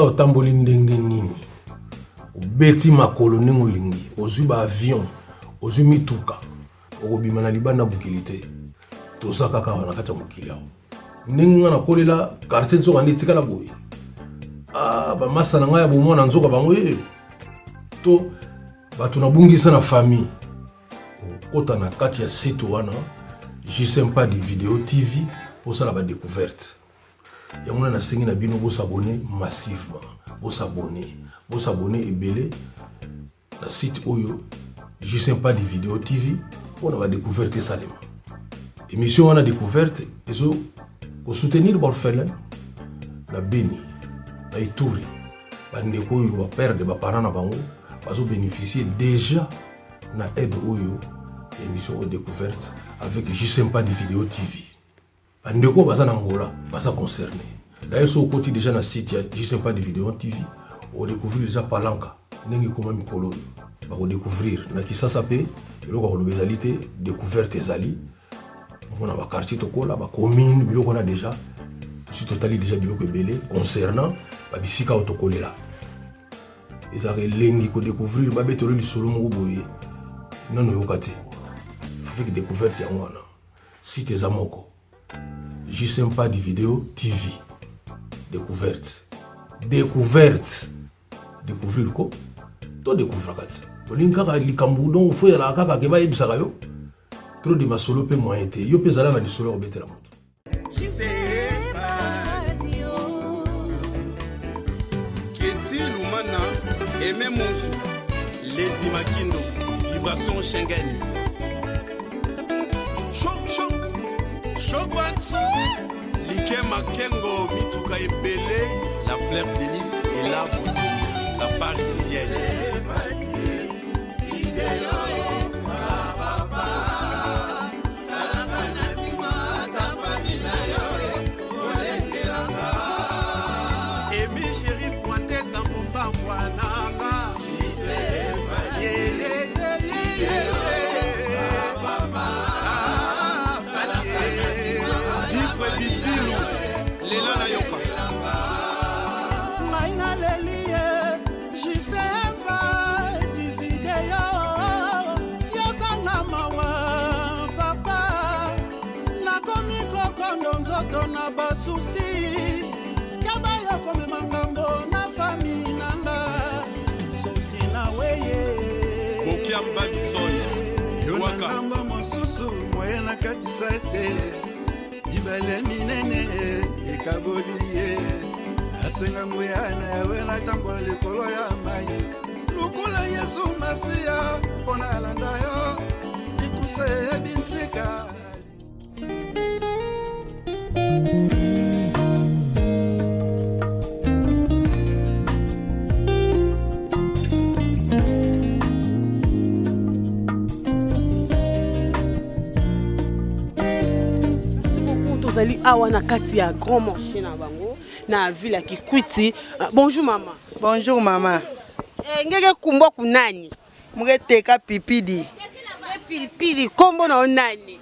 otamboli ndenge nini obeti makolo ndenge olingi ozwi ba avion ozwi mituka okobima na libanda bukilité toza kaka wana kati ya mokili awo ndenge nga nakolela quartier nzoka nde etikala boye bamasa na ngai ya bomwana nzoka bango ye to bato nabungisa na famille okota na kati ya site wana J-Sympa di Video TV posala ba découverte yango na sengi na bino bosabone massivement bosabone ebele na site oyo J-Sympa di Video TV pona ba découverte salema émission wana découverte ezo ko soutenir orphelin na Beni na Ituri bandeko oyo ba perdre ba parents na bango bazo bénéficier déjà na aide oyo émission découverte avec J-Sympa di Video TV. Bandeko baza na Angola baza concerné. D'ailleurs so côté déjà na site ya J-Sympa di Video TV on découvrir déjà Palanka ndenge koma mikolo ba ko découvrir na Kisasa pe eloko ko lobezalité découverte ezali on a ba quartier to kola ba commune biloko na déjà si totali déjà biloko ebele concernant ba bisika otokolela ezare lengi ko découvrir ba betolo lisolo mo boye non yokati avec découverte ya wana site ezamoko J-Sympa di Video TV découverte découvrir ko to découvrir kati olinga ka likambu donc faut ya la kaka ke ba ebisaka yo trop de masolo pe moyen te yo pe zala na lisolo ko betela moto Keti Lumana Aimé Monzu Lady Makindo Vibration Schengen Choc Like Makengo Mituka Ebele La Fleur d'Hélice et la Bozo La Parisienne na basusi kabaya kome mangambo na famille nanga soki na weye Bokiamba Bisoya Waka ngambo mosusu moye na katisa ete dibale minene ekaboliye asenga nguya na yawe na tambola likolo ya mai lukula Yesu Masia pona alanda yo ikuse ebintika Tozali awa na kati ya grand marché na bango na ville ya Kikwiti. Bonjour maman. Bonjour maman. Ngeke kumbo kunani? Mugeteka pipidi. Pipidi kombo na onani?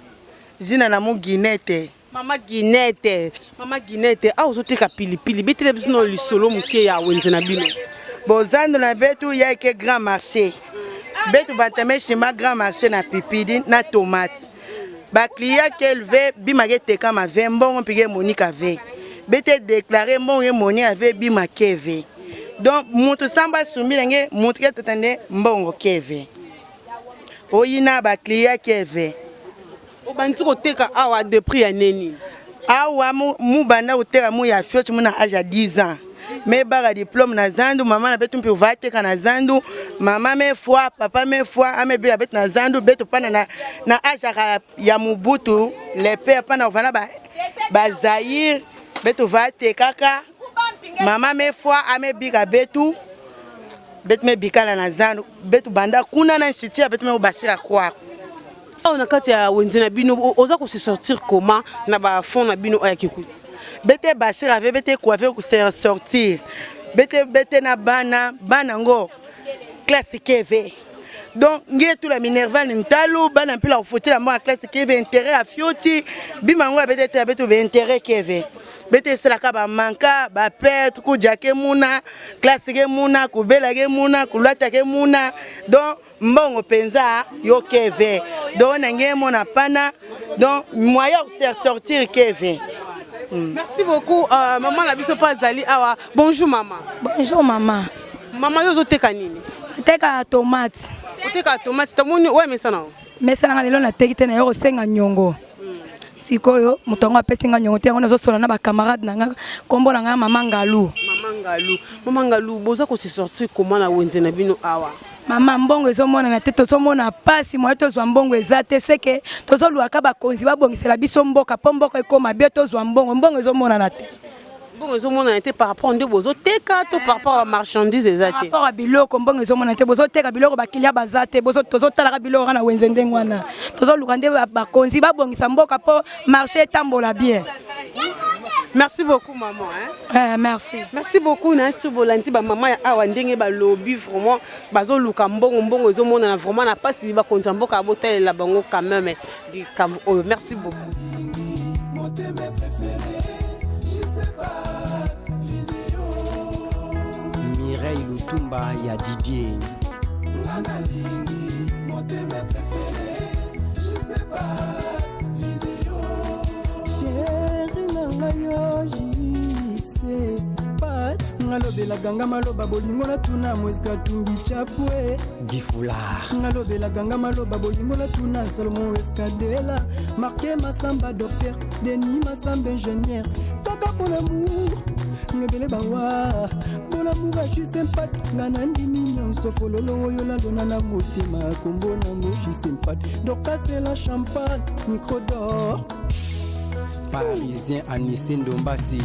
Zina na mu Ginete. Mama Ginete. Mama Ginete. A ozoteka pilipili. Betele biso no lisolo muke ya wenze na bino. Bozando na betu ya ke grand marché. Betu batame shima grand marché na pipidi na tomate. Ba client qu'elle veut bimage ka ma vembon pige monika ve. Bete déclarer mon moni avec bima keve. Donc mutu samba sumi lenge mutu ke tetande mbongo keve. Oyina ba client keve. O bantu ko teka awa de prix ya neni. Awa mu banda uteka mu ya fiot mu na âge 10 ans. Me baga diplôme na zandu maman na betu mpi vate kana zandu maman me foi papa me foi ame be bet na zandu betu pana na âge ya mubutu les pères pana vana ba Zaïre betu vate kaka maman me foi ame biga betu me bikala na zandu betu banda kuna na nsitia betu me obasira kwa on a kati ya wenze na bino oza ko se sortir comment na ba fond na bino ya Kikwiti. Bete bashir avait bete coiffé pour se sortir. Bete na bana ngo classe KV. Donc nge tout la minerval ntalo bana pila ofoti la moi classe KV intérêt à fioti bimango bete te beto be intérêt KV. bete selaka ba manka ba pète ku jake muna classe ke muna ku bela ke muna ku lata ke muna donc mbongo penza yo keve donc nangé mona pana donc moyen de sortir keve. Merci beaucoup maman la biso pas Zali awa. Bonjour maman. Bonjour maman. Maman yo zoteka nini? Teka tomate. Oteka tomate tamoni ouais mais ça non. Mais ça na lelo na teki te na yo senga nyongo. Sikoyo mutongo apesinga nyongo te ngona zo sola na ba camarade nanga kombo na nga maman Ngalou. Maman Ngalou boza ko se sortir comment na wenze na bino awa. Mama mbongo ezomona na te tozomona pasi moyo tozwa mbongo ezate seke tozoluaka bakonzi babongisela biso mboka po mboka ekoma bien tozwa mbongo ezomona na te. Mbongo ezomona na te par rapport nde bozoteka to par rapport à marchandise ezate. Par rapport à biloko mbongo ezomona na te bozoteka biloko bakilia bazate tozotalaka biloko na wenze ndenge wana tozoluka nde bakonzi babongisa mboka po marché etambola bien. Merci beaucoup maman hein. Merci. Merci beaucoup na Subolanti ba maman ya awa ndenge ba lobby vraiment bazo luka mbongo ezomona na vraiment na pasi ba konza mboka botel la bango quand même di merci beaucoup. Mireille Lutumba ya Didier. Ngalobela ganga maloba bolingo na tuna mweska tungi chapwe Gifular ngalobela ganga maloba bolingo na tuna Salomon Escadela Marqué Massamba docteur Denis Massamba ingénieur Taka pour l'amour ngebele bawa pour l'amour je suis sympathique nganandi mignon sofololo yola dona na motema kombo na mo je suis sympathique donc c'est la champagne micro d'or Parisien Anissé Ndombasi.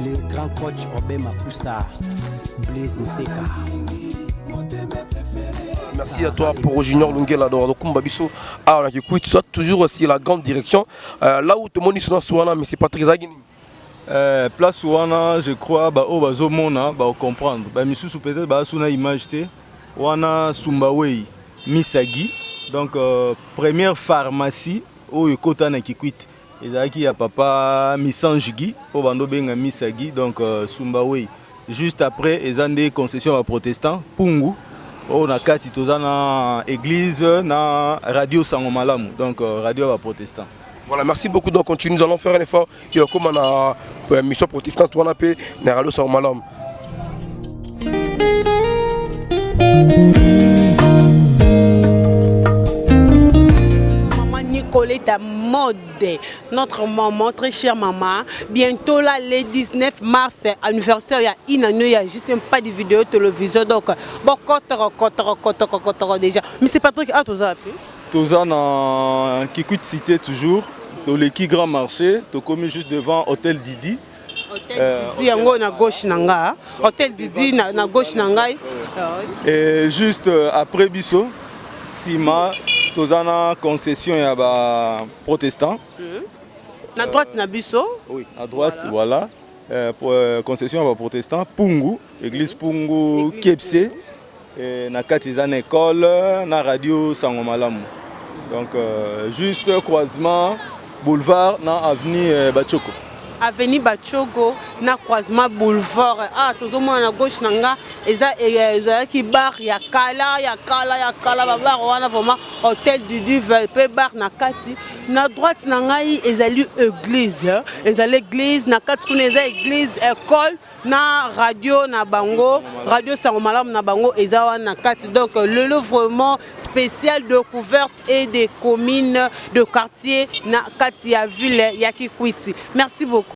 Le grand coach Obé Makusa, Blaise Nseka. Merci à toi pour Junior Lungela de Kumbabiso. Ah, on a écouté ça toujours aussi la grande direction. Là où tout le monde est sur Souana, mais c'est pas très agréable. Place Souana, je crois, au Bazomona, comprendre. Misusu peut-être, Basuna image te. Wana Sumbawei, Misagi. Donc, première pharmacie où il y a un kikwit. Il y a papa Misangigi, au bando benga Misagi, donc Sumbawei. Juste après, il y a des concessions à protestants, Pungu. On a quatre tozana église, na radio Sangomalamu, donc radio à protestants. Voilà, merci beaucoup. Donc, continue. Nous allons faire un effort. Et comme on a une mission protestante, on a payé na radio Sangomalamu. Coletta Mode, notre maman, très chère maman. Bientôt là, le 19 mars, anniversaire, il y a une année, il y a juste pas de vidéo télévision. Donc, bon, déjà. Mais c'est Patrick, ah, tu as appelé? Tu as Kikwit cité toujours, dans l'équipe Grand Marché, tu as commis juste devant Hôtel Didi. Hôtel Didi, na gauche nanga. Hôtel Didi, na gauche nanga. Et juste après Bisso, Sima. Tozana concession ya ba protestant. À droite na biso. Oui, à droite voilà. Concession ya ba protestant Pungu, église Pungu Kepse et na katizana école na radio Sangomalamu. Donc juste croisement boulevard na avenue Bachoko. Avenue Bachogo na croisement boulevard toujours na gauche nanga eza ki bar ya kala bar wana vraiment hôtel du pe bar na kati na droite nangai ezali église na kati kuna eza église école na radio na bango radio Sangomalamu na bango eza wana na kati donc le vraiment spécial découverte et des communes de quartier na kati ya ville ya Kikwiti. Merci beaucoup.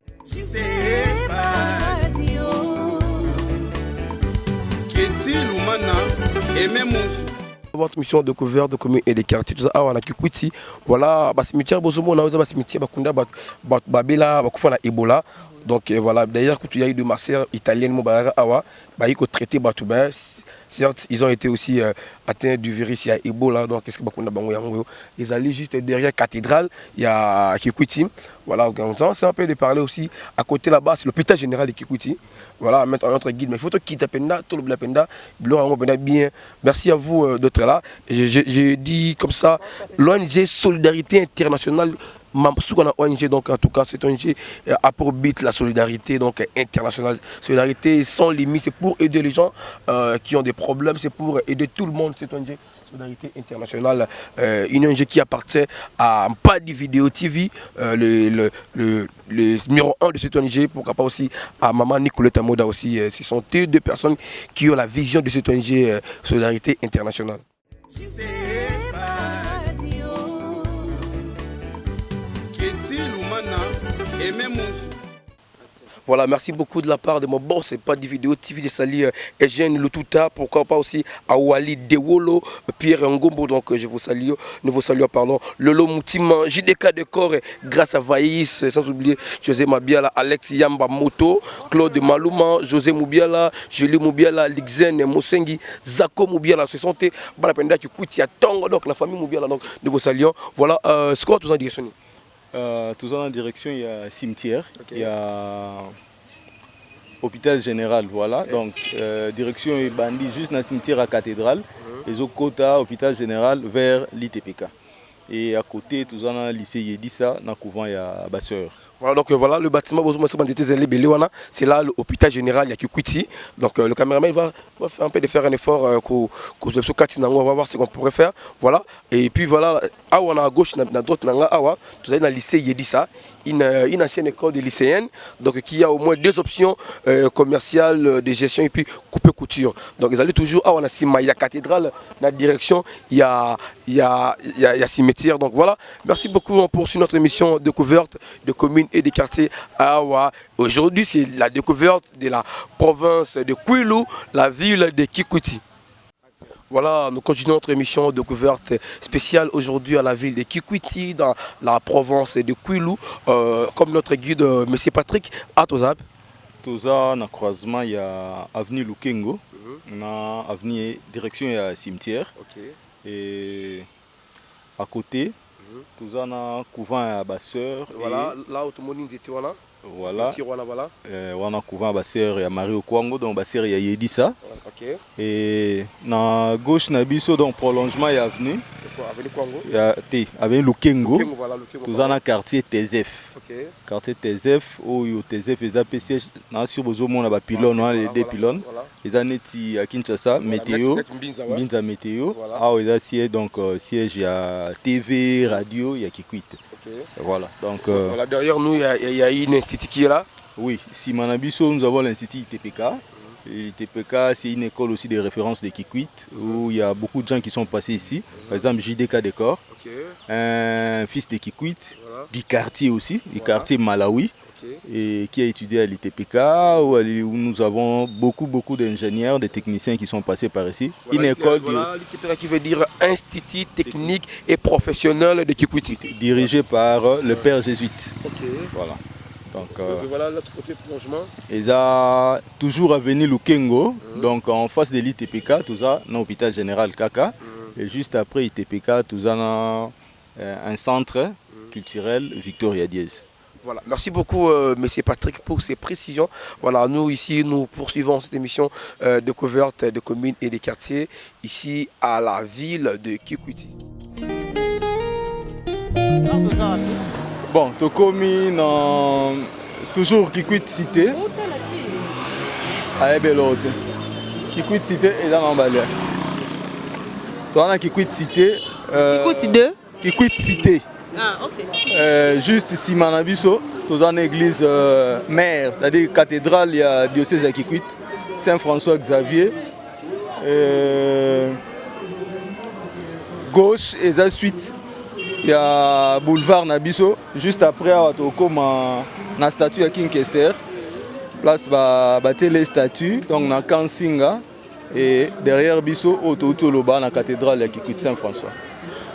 Votre mission de découverte de communes et des quartiers, tout ça, on a Kikwiti. Voilà, cimetière Bozomo, on a un cimetière Bakunda, Babela, Bakufana, Ebola. Donc voilà, d'ailleurs, quand il y a eu de marseillais italiennes, il y a traité Batouba. certes, ils ont été aussi atteints du virus Ebola. Donc, qu'est-ce que ils allaient juste derrière la cathédrale, il y a Kikwiti. Voilà, c'est un peu de parler aussi. À côté là-bas, c'est l'hôpital général de Kikwiti. Voilà, mettre notre guide. Mais il faut quitter Penda, tout le Penda, bien. Merci à vous d'être là. Je dis comme ça, l'ONG Solidarité Internationale. ONG, donc en tout cas cette ONG a pour but la solidarité donc internationale, solidarité sans limite, c'est pour aider les gens qui ont des problèmes, c'est pour aider tout le monde. Cette ONG Solidarité Internationale, une ONG qui appartient à Mpadi Vidéo TV, le numéro 1 de cette ONG, pourquoi pas aussi à Maman Nicoletta Moda aussi. Ce sont deux personnes qui ont la vision de cette ONG Solidarité Internationale. Voilà, merci beaucoup de la part de mon boss, c'est pas des vidéos TV, j'ai salué Eugène Lututa, pourquoi pas aussi à Wali Dewolo, Pierre Ngombo, donc je vous salue, nous vous saluons, pardon, Lolo Moutima, JDK Décor, grâce à Vaïs, sans oublier José Mabiala, Alex Yamba Moto, Claude Malouma, José Moubiala, Julie Moubiala, Lixen Mosengi, Zako Moubiala, ce sont des Balapenda qui coûtent, il y a Tongo, donc la famille Moubiala, donc nous vous saluons. Voilà, ce qu'on a tous en direction. Tous en direction, il y a cimetière, il y a hôpital général, voilà. Donc direction est bandit juste dans le cimetière à cathédrale, et au côté hôpital général vers l'ITPK. Et à côté, tous en a lycée Yedissa, dans le couvent il y a Basseur. Voilà, donc voilà le bâtiment, c'est là l'hôpital général, il y a Kikwiti. Donc le caméraman va faire un peu de faire un effort, on va voir ce qu'on pourrait faire. Voilà, et puis voilà, on a à gauche, dans d'autres, tout dans le lycée Yedissa, une ancienne école de lycéenne, donc qui a au moins deux options commerciales de gestion et puis couper couture. Donc ils allaient toujours, on a il y a cathédrale, dans la direction, il y a cimetière. Donc voilà, merci beaucoup, on poursuit notre émission découverte de communes et des quartiers à Awa. Aujourd'hui, c'est la découverte de la province de Kwilu, la ville de Kikwiti. Voilà, nous continuons notre émission de découverte spéciale aujourd'hui à la ville de Kikwiti, dans la province de Kwilu, comme notre guide, M. Patrick, à Tozab. Toza, dans le croisement, il y a avenue Lukengo, dans avenue direction, il y a cimetière. Et à côté, tous en a couvent à Basseur. Voilà, là où tout le monde était là. Voilà. On a couvent à Basseur et à Mario Kwango, donc Basseur il y a Yedissa. Et dans gauche, Nabiso, donc prolongement, il y a avenue. Avenue Kwango. Il y a avec Lukengo. Tous en a quartier TZF. Quartier TZF, où il y a TZF, les APC, sur Bozomo, on a pylône, les deux pylônes. Les années à Kinshasa, météo, Binza météo. Ah, il y a siège, donc siège, il y a TV, radio, il y a Kikwiti. Voilà, donc voilà, derrière nous, il y a une institut qui est là. Oui, si Manabiso, nous avons l'institut ITPK. L'ITPK, c'est une école aussi de référence de Kikwiti, où il y a beaucoup de gens qui sont passés ici. Par exemple, JDK Décor, un fils de Kikwiti, du quartier aussi, du quartier Malawi. Et qui a étudié à l'ITPK, où nous avons beaucoup d'ingénieurs, de techniciens qui sont passés par ici. Voilà, une école l'ITPK qui veut dire Institut technique et professionnel de Kikwiti. Dirigé par le père jésuite. Voilà. Donc, voilà l'autre côté plongement. Et ça, toujours avenue Lukengo, donc en face de l'ITPK, tout ça, dans l'hôpital général Kaka. Et juste après l'ITPK, tout ça, dans un centre culturel Victoria Diez. Voilà. Merci beaucoup, M. Patrick, pour ces précisions. Voilà, nous ici, nous poursuivons cette émission de découverte de communes et des quartiers, ici à la ville de Kikwiti. Bon, tu commune toujours Kikwiti cité. Allez, belle autre. Kikwiti cité et dans l'emballage. Tu as Kikwiti cité. Kikwiti 2. Kikwiti cité. Ah, ok. Juste ici, Manabiso, nous avons une église mère, c'est-à-dire cathédrale, il y a diocèse à Kikwiti, Saint-François-Xavier. Gauche, et la suite, il y a boulevard Nabiso. Juste après, il y a une statue à King Kester. Place les statues, donc dans Kansinga. Et derrière Biso, autour de la cathédrale à Kikwiti Saint-François.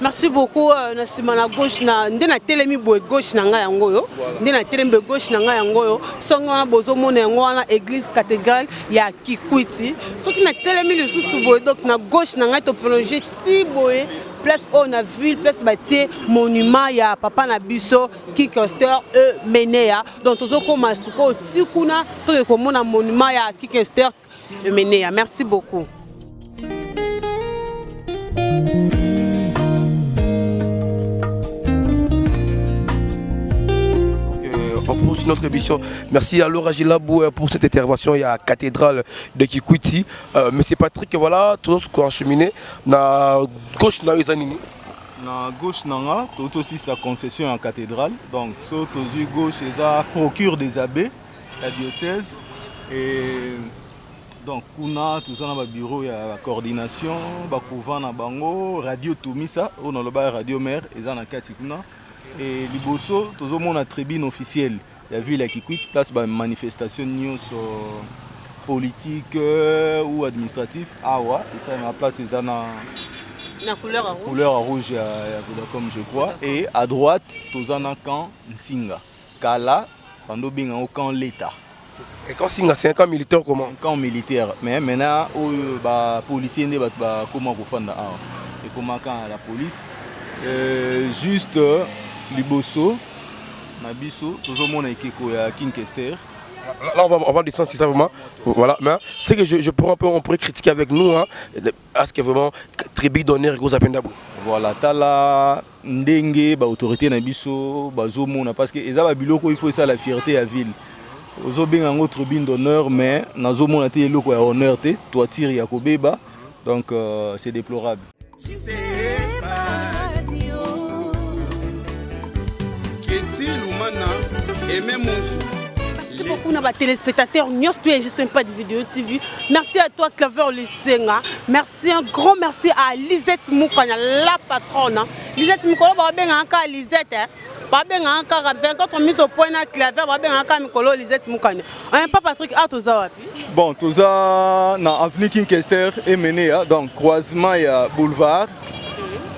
Merci beaucoup na sima na gauche na ndena telemi boy gauche na nga yango yo ndena telemi gauche na nga yango yo songo na bozo mona yango na église cathédrale ya Kikwiti soki na telemi le sous boy donc na gauche na nga to prolonger ti boy place on a vu place bâtie monument ya papa na biso Kikester Menea donc tozo koma suko ti kuna to ko mona monument ya Kikester Menea. Merci beaucoup. On poursuit notre émission. Merci à Laura Gilabou pour cette intervention. Il y a la cathédrale de Kikwiti. Monsieur Patrick, voilà, tout ce qu'on a cheminé. Na gauche, na Izanini. Na gauche, na tout aussi sa concession en cathédrale. Donc, sur gauche, ça procure des abbés, la diocèse. Et donc, kuna tout ça dans le bureau, il y a la coordination, bakouvana na bango, radio Tumisa, on a le bar radio mère, et ça na katikuna. Et Liboso, tout le monde a tribune officielle. Il y a vu la Kikwit, place de manifestation politique ou administrative. Ah ouais, et ça, la place est dans la couleur rouge, comme je crois. Et à droite, tout le monde camp Nsinga. Kala, pendant bien au camp l'État. Et quand Singa, c'est un camp militaire comment? Un camp militaire. Mais maintenant, les policiers ne savent comment faire. Et comment quand la police. Juste. Liboso, Nabiso, tout le monde est Kingkester. Là, on va descendre si ça vraiment. Voilà, mais c'est que je pourrais un peu, on pourrait critiquer avec nous, hein, à ce que vraiment tribu d'honneur goes à Pendabou. Voilà, tala ndenge, autorité Nabiso, Bazomona, parce que Eza Biloko, il faut ça la fierté à ville. Ozo bien un autre tribune d'honneur, mais Nazomona te loko à honneur te, toi tire Yakobeba, donc c'est déplorable. Merci beaucoup à téléspectateurs, nous sommes pas de vidéo TV. Merci à toi Claver Lissenga. Merci, un grand merci à Lisette Moukanya, la patronne. Lisette Moukolo, encore Lisette. Encore 24 minutes au point à Claver, encore Mikolo Lisette Moukanya. Pas Patrick Artozawapi. Bon, tout ça, na avenue Kingkester et Menea, donc croisement il y a boulevard.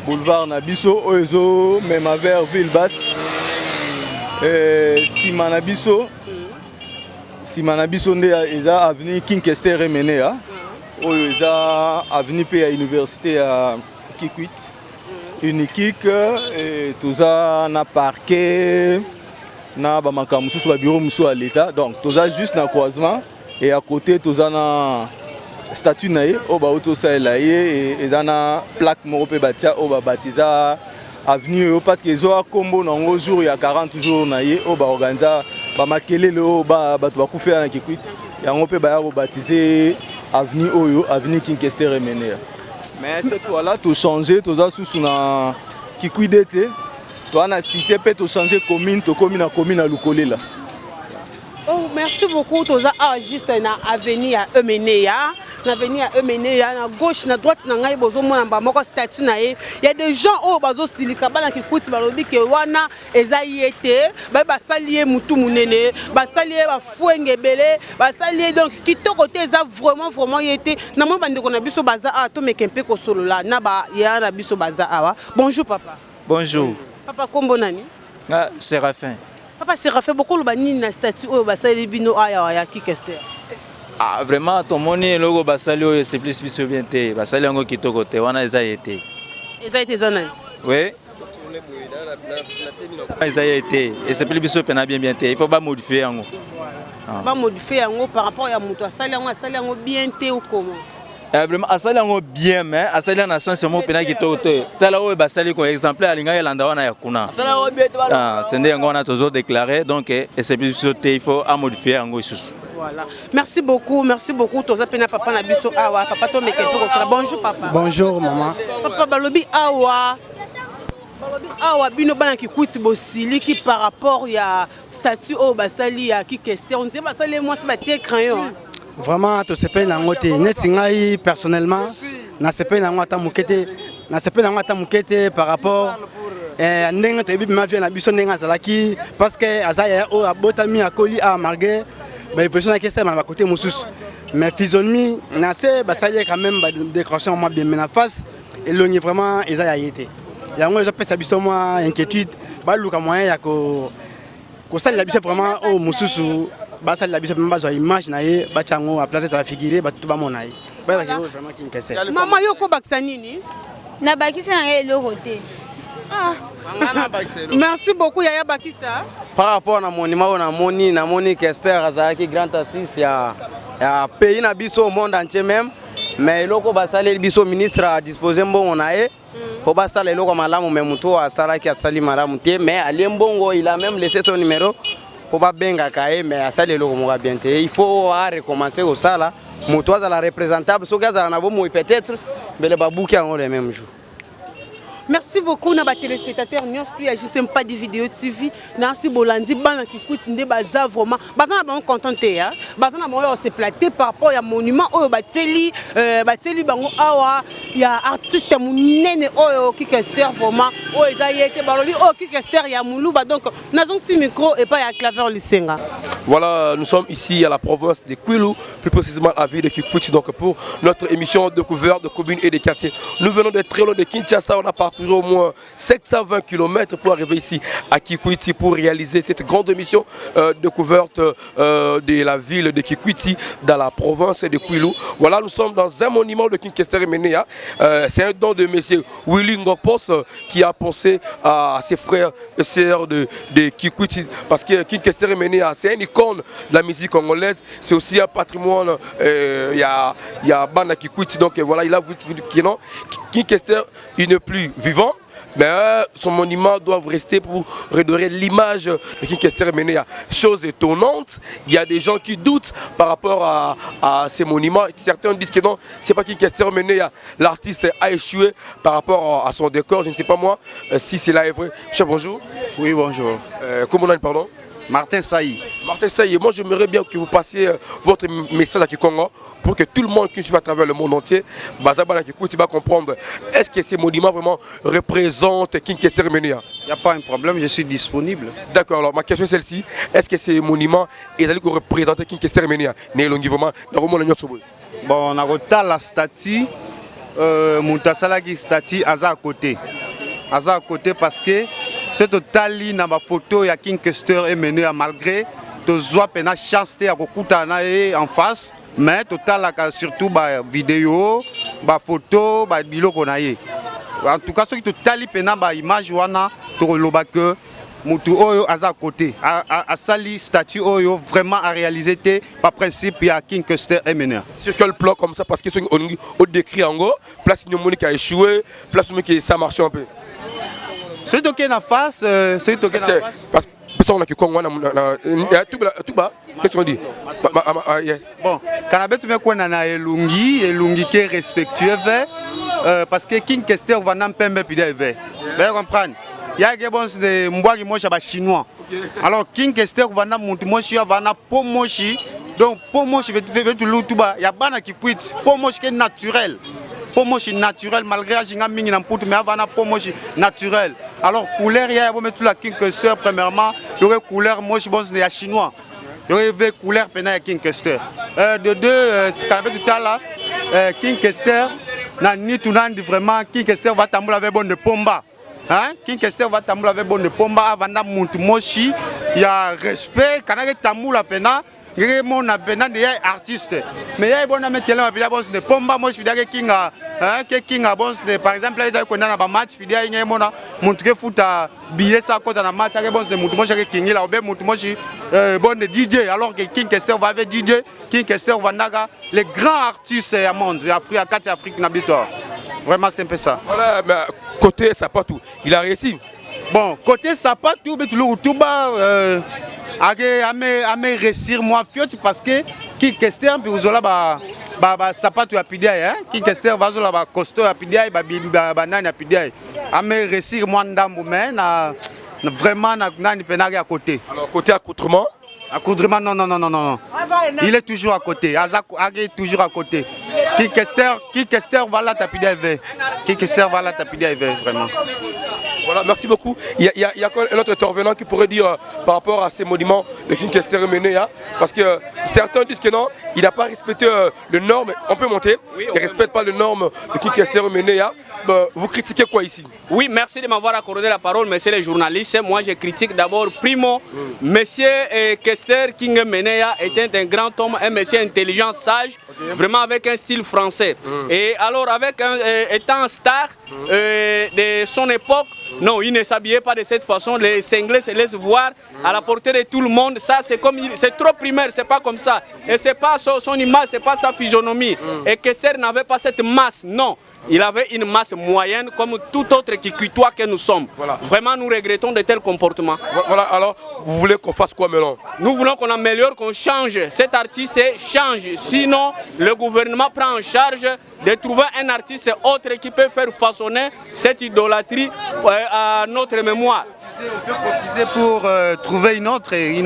Boulevard Nabiso, Oezo, même vers Ville-Basse. Simanabiso nde eza avenue Kingkester et Menea. Oyo eza avenue pe ya université ya Kikwit. Unique et toza na parquet na ba makambo mususu ba bureau mususu à l'état. Donc toza juste na croisement et à côté toza na statue na ye o ba auto saela ye et na plaque moko pe batia o ba baptisa avenue parce que zo kombo nango jour il y a 40 jours na ye o ba organiser ba makelele o ba batu ba kufela na Kikwit yango pe ba ya baptiser avenue oyo avenue Kingkester et Menea. Mais cette fois-là tout changer tout ça sous na Kikwit d'été to na cité pe to changer commune to commune à Lukolela. Oh, merci beaucoup toza juste na avenue à Menea. Na venir à Menea, à gauche, à droite, na ngai bozo mona ba moko statut na ye. Il y a des gens au bazo silika bana ki kuti balobi ke wana eza yete, ba salié mutu munene, ba salié ba fuenge belé, ba salié donc kitoko te eza vraiment yete. Na mo bande ko na biso baza a to mekempe ko solo la na ba ya na biso baza awa. Bonjour papa. Bonjour. Papa kombo nani? Ah, Séraphin. Papa Séraphin beaucoup lo bani na statut o ba sali bino aya ya Kingkester. Ah, vraiment, ton moni logo basali c'est plus bien te. Basali yango kitoko te. Wana eza yete. Eza yete zana. Oui. Eza yete. Et c'est plus bien te. Il faut pas modifier yango. Pas modifier yango par rapport à muto asali yango bien te ou comment? Vraiment asali yango bien mais asali na sens mo pena kitoko te. Tala o basali ko exemplaire alinga yelanda wana ya kuna. Ah, c'est ndenge yango na tozo déclarer donc et c'est plus te. Il faut modifier yango isusu. Voilà. Merci beaucoup. Toza pena papa na biso awa. Papa to meke to. Bonjour papa. Bonjour maman. Papa balobi awa. Balobi awa bino bana ki kuti bosili ki par rapport ya statut au basali ya Kingkester. On dit basali moi c'est batie crayon. Vraiment to sepé na ngote neti ngai personnellement na sepé na ngata mukete par rapport ndenge to bibi ma vie na biso ndenge azalaki parce que azaya o abotami akoli a marguer. Mais version à question à côté Moussous. Mais physionomie, nasé, ça y est quand même décrocher en moi bien mais la face et l'on est vraiment ils a été. yango ezopesa biso mwa inquiétude baluka moyen ya kosalela biso vraiment oyo mosusu basalela biso mpe bazwa image na ye batya yango a place ezala figure bato bamona ye bayebaki oyo vraiment kinkese. Mama yo kobakisa nini? Nabakisa na ye eloko te. Merci beaucoup Yaya Bakisa. Par rapport à monument namoni Kester azalaki grand assise ya pays na biso au monde entier même, mais eloko basali biso ministre a disposé mbongo na ye po basala eloko malamu mais muto asalaki asali malamu te, mais ali mbongo il a même laissé son numéro po ba benga kae, mais asali eloko moka bien te. Il faut recommencer au sala muto azala représentable soki azala na bomo peut-être bele babuki yango le même jour. Merci beaucoup na ba téléspectateurs nyos plus agissem pas de vidéo TV merci bolandi bana ki kuti nde baza vraiment baza na ba contenté hein baza na moyo se platé par rapport ya monument oyo bateli bango awa ya artiste munene oyo Kikester vraiment oyo eza yeke balobi oyo Kikester ya muluba donc nazong si micro et pas ya claver lisenga. Voilà, nous sommes ici à la province de Kwilu, plus précisément à la ville de Kikwiti, donc pour notre émission découverte de communes et des quartiers. Nous venons de très loin de Kinshasa, on a parcouru au moins 720 km pour arriver ici à Kikwiti pour réaliser cette grande émission découverte de la ville de Kikwiti dans la province de Kwilu. Voilà, nous sommes dans un monument de Kinkester Menea. C'est un don de M. Willy Ngokpos qui a pensé à ses frères et sœurs de Kikwiti, parce que Kinkester Menea, c'est une icône de la musique congolaise, c'est aussi un patrimoine, il y a Bana Kikwiti, donc voilà, il a vu que non, Kinkester, il n'est plus vivant, mais son monument doit rester pour redorer l'image de Kinkester Menea. Chose étonnante, il y a des gens qui doutent par rapport à ces monuments, certains disent que non, c'est pas Kinkester Menea, l'artiste a échoué par rapport à son décor, je ne sais pas moi si cela est vrai. Chef, bonjour. Oui, bonjour. Comment on a pardon? Martin Saï. Martin Saï, moi j'aimerais bien que vous passiez votre message à Kikongo pour que tout le monde qui suit à travers le monde entier va comprendre est-ce que ces monuments vraiment représentent Kinkester Menea. Il n'y a pas un problème, je suis disponible. D'accord, alors ma question est celle-ci, est-ce que ces monuments représentent Kinkester Menea? Bon, on a la statue, Muntasala qui statue à côté. À côté parce que c'est total na ma photo ya Kinkester est mené malgré to zoa pena chance te akokuta na en face mais total surtout ba vidéo ba photo ba biloko na ye en tout cas ce qui total pena ba image wana to loba que mutu oyo aza côté a sali statue oyo vraiment à réaliser te par principe ya Kinkester est mené sur quel plan comme ça parce que on décrit en gros place Nyomoni qui a échoué place qui ça marche un peu. C'est toqué en face, c'est toqué en face. Parce que on a que Congo tout bas. Qu'est-ce qu'on dit? Bon, quand on a quoi na elungi qui est respectueux parce que Kinkester va n'en pembe puis des verts. Vous comprenez? Il y a des bons de mbwa qui mange à chinois. Alors Kinkester va na monter mochi va na pomochi. Donc pomochi veut tout bas. Il y a bana qui quitte. Pomochi qui est naturel. Pomochi naturel malgré que mingi na mputu mais avant pomochi naturel. Alors couleur il y a mettre la Kinkester premièrement, il y aurait couleur moche bon c'est chinois. Il y aurait couleur pena Kinkester. De deux c'est avec tout là Kinkester na ni tout vraiment Kinkester va tamboula avec bon de pomba. Hein? Kinkester va tamboula avec bon de pomba avant na muntu mochi, il y a respect quand il tamboula pena mon appétant des artistes. Mais il y a bon mettre là puis bon de pomba moi je suis d'accord kinga que kinga bon par exemple là il connaît na match puis il y a mon montrer foot à billet ça côté na match bon de mutu moi je kingi là ben mutu moi bon de DJ alors que Kinkester va avec DJ Kinkester va naga les grands artistes à monde Afrique na bitor. Vraiment c'est un peu ça. Voilà mais côté Sapatou, il a réussi. Bon, côté Sapatou mais tout bas à me réussir moi fiot parce que Kinkester puis vous là ba sapato ya pidia hein Kinkester va là ba costo ya pidia ba nani ya pidia à me réussir moi ndambu mais na vraiment na nani penagi à côté. Alors côté accoutrement non. Il est toujours à côté. Azak est toujours à côté. Kinkester va là tapidia vert. Kinkester va là tapidia vert vraiment. Voilà, merci beaucoup. Il y a un autre intervenant qui pourrait dire par rapport à ces monuments de Kinkester Menea, parce que certains disent que non, il n'a pas respecté les normes. On peut monter, il ne respecte pas les normes de Kinkester Menea. vous critiquez quoi ici? Oui, merci de m'avoir accordé la parole, monsieur les journalistes. Moi, je critique d'abord, primo, monsieur Kester King Menea était un grand homme, un monsieur intelligent, sage, vraiment avec un style français. Et alors, étant un star de son époque, non, il ne s'habillait pas de cette façon. Les cinglés se laissent voir à la portée de tout le monde. Ça, c'est trop primaire, c'est pas comme ça. Et c'est pas son image, c'est pas sa physionomie. Et Kester n'avait pas cette masse, non. Il avait une masse moyenne comme tout autre Kikuitois que nous sommes. Voilà. Vraiment, nous regrettons de tels comportements. Voilà, alors, vous voulez qu'on fasse quoi maintenant? Nous voulons qu'on améliore, qu'on change. Cet artiste change. Sinon, le gouvernement prend en charge de trouver un artiste autre qui peut faire façonner cette idolâtrie à notre mémoire. On peut cotiser pour trouver une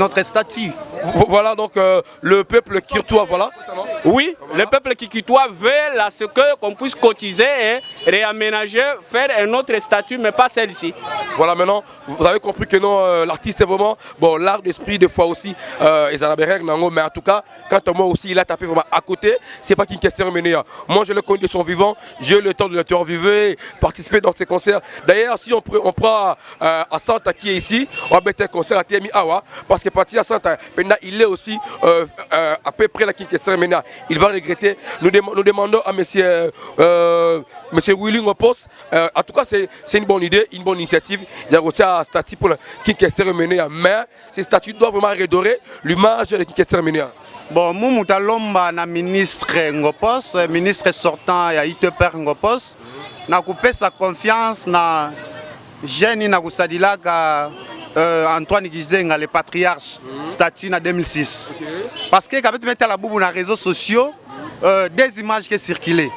autre statue. Voilà donc le peuple kirtois, voilà. Oui, le peuple kikitois veut à ce qu'on puisse cotiser et réaménager, faire un autre statut, mais pas celle-ci. Voilà, maintenant, vous avez compris que non, l'artiste est vraiment, bon, l'art d'esprit, des fois aussi, mais en tout cas, quand moi aussi, il a tapé vraiment à côté, c'est pas qu'une question menée. Moi, je le connais de son vivant, j'ai eu le temps de le interviewer, participer dans ses concerts. D'ailleurs, si on prend à Santa qui est ici, on va mettre un concert à Tiemi Awa, parce que parti à Santa, il est aussi à peu près la question menée. Il va regretter. Nous demandons à monsieur Willy Ngopos, en tout cas, c'est une bonne idée, une bonne initiative. Il y a aussi un statut pour la question menée, mais ces statuts doivent vraiment redorer l'image de la question menée. Bon, Moumouta Lomba na ministre Ngopos, ministre sortant ya Iteper Ngopos, na coupé sa confiance na jeune na kusadilaka Antoine Gizenga le patriarche statut na 2006. Parce que quand tu mets la boubou na réseaux sociaux, des images qui circulent.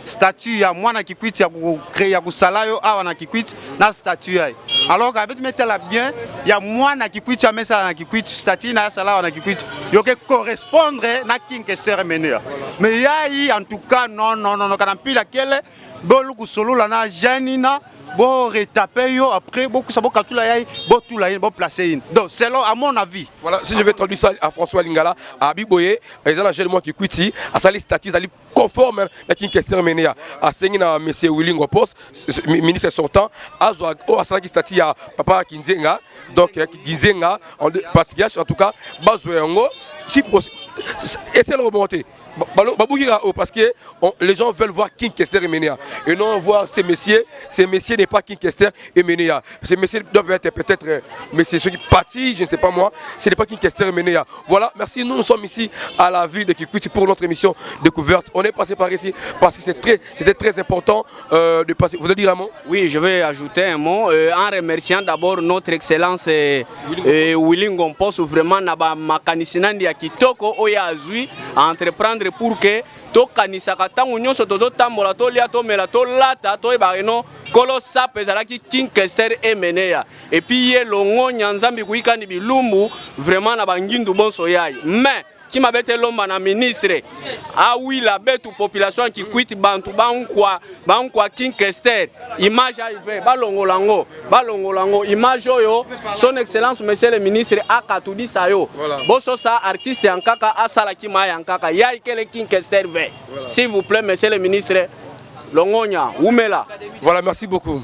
Statut ya mwana kikwiti ya créer ya kusalayo awa na kikwiti na statut ya. Alors quand tu mets la bien, ya mwana kikwiti ya mesa na kikwiti statut na salawa na kikwiti. Yo que correspondre na king Kester Menea. Mais ya en tout cas non quand pile quelle bolu kusolola na janina bon retaper yo après beaucoup ça beaucoup tout là tout là bon placer donc selon à mon avis. Voilà, si je vais traduire ça à François Lingala à Biboye les gens jeune moi qui quittent à sali statut ali conforme la king Kester Menea à sengina monsieur Willy Ngopos ministre sortant azwa à sali statut ya papa Kinzenga donc Kinzenga en patriarche en tout cas bazwe ngo si et c'est le remonter parce que les gens veulent voir King Kester et Menea et non voir ces messieurs n'est pas King Kester et Menea. Ces messieurs doivent être peut-être messieurs ceux qui partent, je ne sais pas moi, ce n'est pas King Kester et Menea. Voilà, merci, nous sommes ici à la ville de Kikwiti pour notre émission découverte. On est passé par ici parce que c'était très important de passer. Vous allez dire un mot? Oui, je vais ajouter un mot en remerciant d'abord notre excellence Willy Ngopos vraiment naba makanisinandi ya kitoko oya azui à entreprendre pour que tokanisaka ntango nyonso tozotambola tolia tomela tolata toyeba eno kolo sape ezalaki King Kester et Menea et puis ye longo nyanzambi kuyikandi bilumbu vraiment na bangindu bonso yai mais qui m'a bête l'homme na ministre ah oui la bête population qui quitte bantu bankwa King Kester image arrivé balongolango image yo son excellence monsieur le ministre akatudi sayo boso sa artiste ankaka asala ki maya ankaka yai kele King Kester ve s'il vous plaît monsieur le ministre longonya umela. Voilà, merci beaucoup.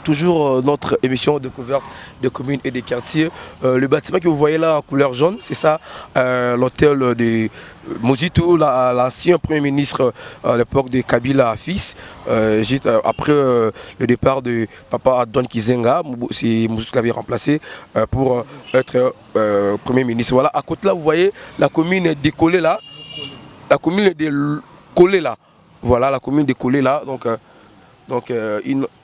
Toujours notre émission découverte des communes et des quartiers. Le bâtiment que vous voyez là en couleur jaune, c'est ça, l'hôtel de Mozitou, l'ancien premier ministre à l'époque de Kabila fils, juste après le départ de papa Adon Kizenga, c'est Mozitou qui l'avait remplacé pour être premier ministre. Voilà, à côté là, vous voyez la commune décollée là, voilà la commune décollée là,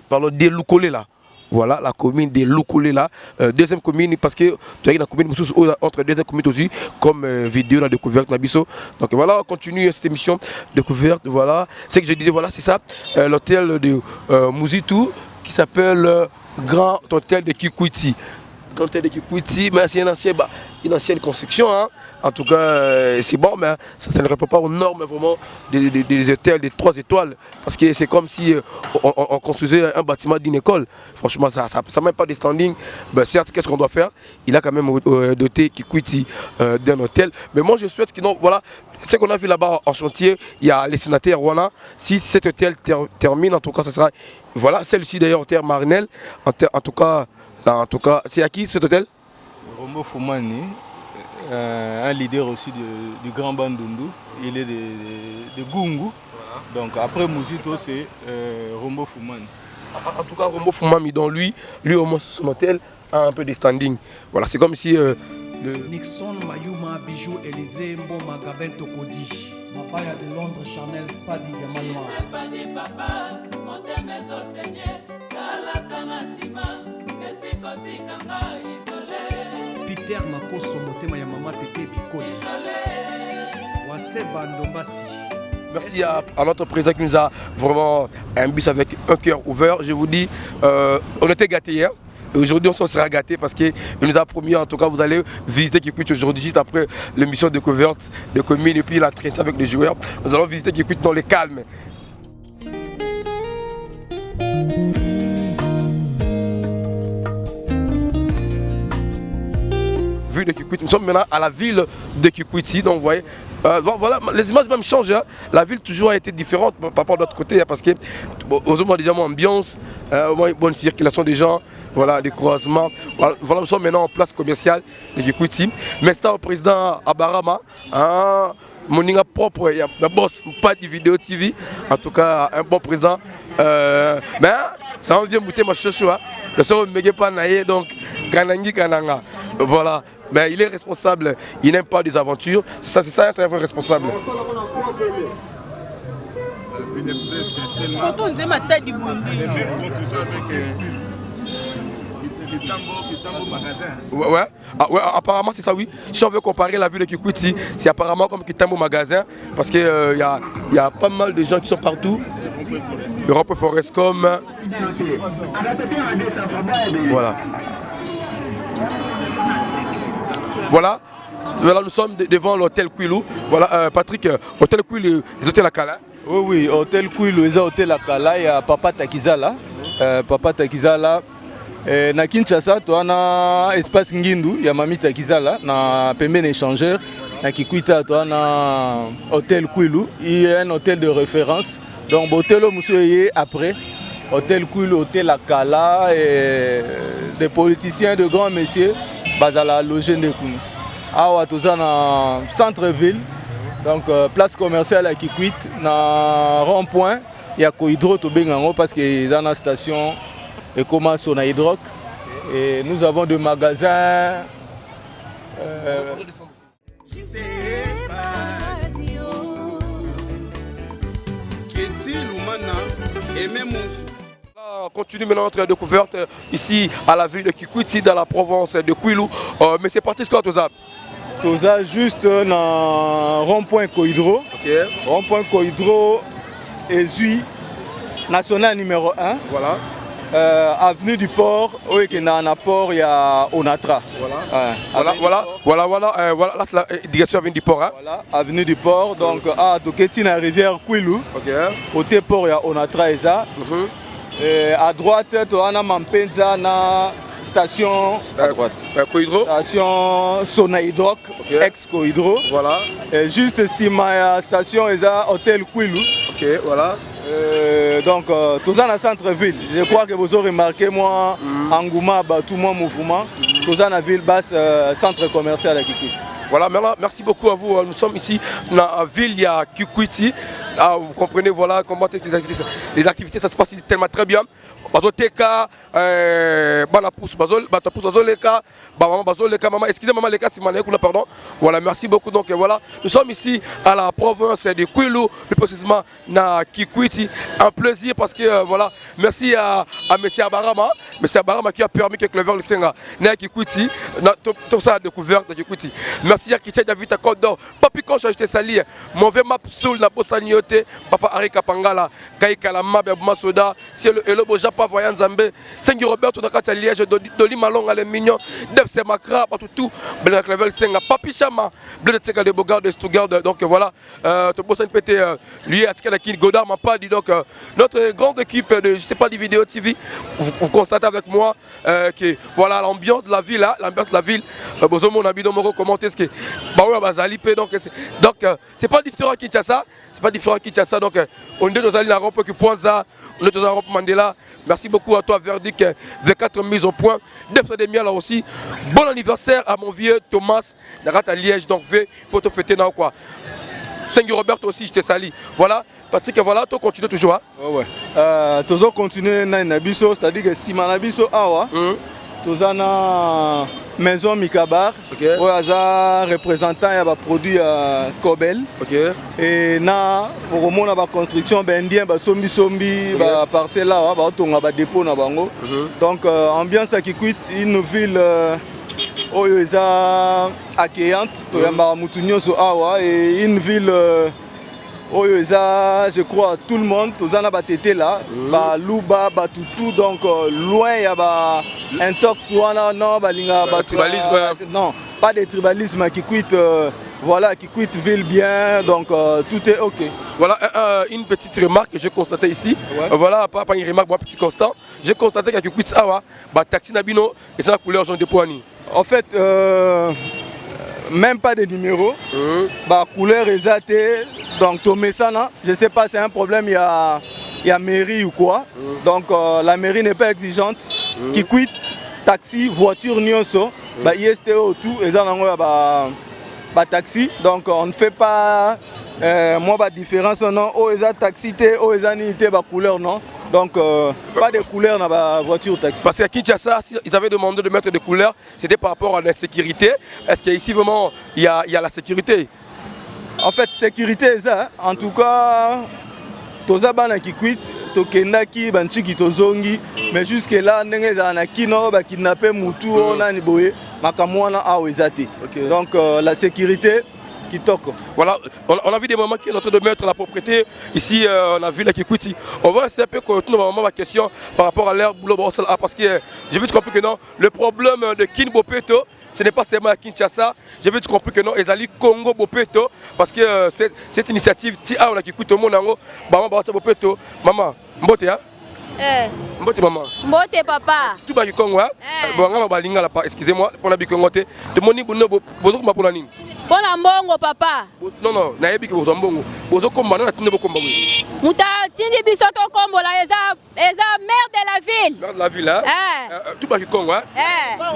parlons de Loukolé là. Voilà la commune de Loukolé là. Deuxième commune parce que tu as la commune entre deuxième commune aussi comme vidéo dans la découverte Nabiso. Donc voilà, on continue cette émission découverte. Voilà, c'est que je disais, voilà, c'est ça, l'hôtel de Mozitou qui s'appelle Grand Hôtel de Kikwiti. grand hôtel de Kikwiti, mais c'est une ancienne construction. Hein. En tout cas, c'est bon, mais ça ne répond pas aux normes vraiment des hôtels, des 3 étoiles. Parce que c'est comme si on construisait un bâtiment d'une école. Franchement, ça n'a même pas de standing. Ben, certes, qu'est-ce qu'on doit faire? Il a quand même doté Kikwiti d'un hôtel. Mais moi, je souhaite que, voilà, ce qu'on a vu là-bas en chantier, il y a les sénateurs Rwanda. Si cet hôtel termine, en tout cas, ça sera. Voilà, celle-ci d'ailleurs, hôtel Marinel. En tout cas, c'est à qui cet hôtel? Rombo Foumani. Un leader aussi du Grand Bandundu, il est de Gungu. Donc après Mouzito, c'est Rombo Foumani. En tout cas, Rombo Foumani, donc lui au moins son hôtel a un peu de standing. Voilà, c'est comme si Nixon, Mayuma, Bijou, Élysée, Mboma, Gabin, Tokodi. Mabaya de Londres, Chanel, Padi, Diamanoa. Je sais pas des papas, montez mes enseignés, Kalakana Sima, et c'est Kotikanga isolé. Peter Makoso, motema ya mama Tete Bikoli. Waseba Ndombasi. Merci à notre président qui nous a vraiment un bus avec un cœur ouvert. Je vous dis, on était gâtés hier. Et aujourd'hui, on sera gâtés parce qu'il nous a promis, en tout cas, vous allez visiter Kikwiti aujourd'hui, juste après l'émission de découverte de commune et puis la traite avec les joueurs. Nous allons visiter Kikwiti dans le calme. Vue de Kikwiti. Nous sommes maintenant à la ville de Kikwiti, donc vous voyez. Voilà, les images même changent. Hein. La ville toujours a été différente par rapport de l'autre côté, hein, parce que aux hommes déjà moins ambiance, une bonne circulation des gens, voilà, des croisements. Voilà, nous sommes maintenant en place commerciale de Kikwiti. Mais c'est au président Abarama, hein, mon ligne propre, il y a un boss, pas de vidéo TV, en tout cas un bon président. Mais ça en vient bouter ma chouchou, le soir ne me pas naïe, donc Ganangi Kananga. Voilà. Mais il est responsable, il n'aime pas des aventures, c'est ça un très vrai responsable. Quand on dit ma tête du monde. Ouais. Ah, ouais, apparemment c'est ça, oui. Si on veut comparer la ville de Kikwiti, c'est apparemment comme Kitambo Magasin, parce qu'il y a pas mal de gens qui sont partout. Europe Forestcom. Voilà. Voilà, nous sommes devant l'hôtel Kwilu. Voilà, Patrick, hôtel Kwilu, les hôtels à Kala. Oui, hôtel Kwilu, les hôtels à Kala, il y a Papa Takizala. Papa Takizala, na Kinshasa, tu as un espace Ngindu, il y a Mami Takizala, na paiement échangeur. Na Kikwita, tu as un hôtel Kwilu, il y a un hôtel de référence. Donc, hôtel Moussouye après, hôtel Kwilu, hôtel à Kala, et des politiciens, de grands messieurs. Bazala logé Ndekunu. Awa toza na centre-ville, donc place commerciale à Kikwit, na rond-point, il y a Kohydro to Bengango parce que y a une station et commence on a Hydroc. Et nous avons des magasins. On continue maintenant notre découverte ici à la ville de Kikwiti, dans la province de Kwilu. Mais c'est parti ce qu'on a Toza. Toza juste dans rond-point Kohydro. Okay. Rond-point Kohydro, Ezui, national numéro 1. Voilà. Avenue du Port, oui, il y a un port, il y a Onatra. Voilà, là c'est la direction avenue du Port. Hein? Voilà, avenue du Port, donc à Toketi, la rivière Kwilu. Côté port, il y a Onatra et ça. À droite, tu as un Mampenza, na station à droite. Station Sonaïdroc, ex-Kohydro. Voilà. Et juste ici, ma station est à Hôtel Kwilu. Ok, voilà. Donc, tout ça dans le centre-ville. Je crois que vous aurez remarqué, moi, Angouma, tout mon mouvement, tout ça dans la ville basse, centre commercial à Kikwiti. Voilà, merci beaucoup à vous. Nous sommes ici dans la ville, il y a Kikwiti. Ah, vous comprenez, voilà comment les activités ça se passe ici tellement très bien. Bazoteka, banapousse, bazoleka, maman, excusez maman, leka, si maman, pardon. Voilà, merci beaucoup. Donc voilà, nous sommes ici à la province de Kwilu, plus précisément à Kikwiti. Un plaisir parce que voilà, merci à M. Abarama qui a permis que Clever le Senga n'a Kikwiti, tout ça découverte de Kikwiti. Merci à Christian David Akodo, Papi Konch acheté sali, mauvais map soul na Bosaniote, Papa Ari Kapangala, Kai Kalama, Bebuma Soda, c'est le Boja papa voyant Zambé, Sengi Roberto Nakata Liège, Doli Malong, les mignons, Debse Makra, tout, Black Level Senga, Papi Chama, Bleu de Tseka de Bogard de Stuttgart. Donc voilà, Tobosan PT, lui, Atskalakin, Godard m'a pas dit. Donc notre grande équipe de, je sais pas, des vidéos TV, vous constatez avec moi que voilà l'ambiance de la ville, l'ambiance de la ville, Bozomo Nabido Moro commenter ce que Baoua Bazalipe. Donc c'est pas différent à Kinshasa, c'est pas différent à Kinshasa. Donc on est dans la rampe qui pointe ça, on est dans la rampe Mandela. Merci beaucoup à toi Verdict, V4 mise au point. Debsa Demia là aussi. Bon anniversaire à mon vieux Thomas Narata Liège. Donc il faut te fêter now quoi. Sengi Roberto aussi, je te salue. Voilà. Patrick, voilà, tu continues toujours. Hein? Ouais. Tu continues dans Nabiso, c'est-à-dire que si Manabiso awa, tu as une maison Mikabar, où il y a un représentant qui a produit Kobel. Et na pour la construction indien, sombi, parcelle là, un dépôt na bango. Donc ambiance qui quitte une ville où il y a accueillante, il y a Moutounioso awa et une ville je crois tout le monde, tous en a été là, Louba, Toutou, donc loin il y a un tox non, pas de tribalisme qui quitte, voilà, qui quitte ville bien, donc tout est ok. Voilà une petite remarque que j'ai constatée ici. Voilà, pas une remarque, moi petit constant. J'ai constaté qu'il y a quitte Awa, taxi Nabino et c'est la couleur jaune de poignet. En fait, même pas de numéro, couleur exatée. Donc ton message, je ne sais pas, c'est un problème, il y a mairie ou quoi. Donc la mairie n'est pas exigeante. Qui quitte taxi, voiture, nyonso, ISTO, tout, et ça taxi. Donc on ne fait pas différence, non. Oh, ils ont taxi, oh, ils ont unité, couleur, non. Donc pas de couleur dans la voiture taxi. Parce qu'à Kinshasa, ils avaient demandé de mettre des couleurs, c'était par rapport à l'insécurité. Est-ce qu'ici vraiment il y a la sécurité? En fait, sécurité, ça, en tout cas, toza bana qui quitte, tokendaki banchiki tozongi, mais jusque là, ndenge za kino ba kidnapper mutu ona ni boye, makamwana a wezati. Donc la sécurité qui toque. Voilà, on a vu des moments qui sont en train de mettre la propriété ici, on a vu la Kikuiti. On va essayer un peu qu'on tourne ma question par rapport à l'ère boulot parce que j'ai vite compris que non, le problème de Kin Bopeto, ce n'est pas seulement à Kinshasa, j'ai vite compris que non, ils allaient Congo Bopeto, parce que cette initiative, Tia, on a qui coûte au monde, Maman Bopeto, maman, Mbote, hein? Mbote, maman. Mbote, papa. Tout va du Congo, hein? Bon, on va linga là, excusez-moi, pour la Bicongote. De mon niveau, vous ma pour la ligne. Pour la mbongo, papa. Non, naebi que vous en bongo. Vous en combat, on a tenu vos combats. Mouta, tindi bisoto combo là, eza maire de la ville. Maire de la ville, hein? Tout va du Congo, hein?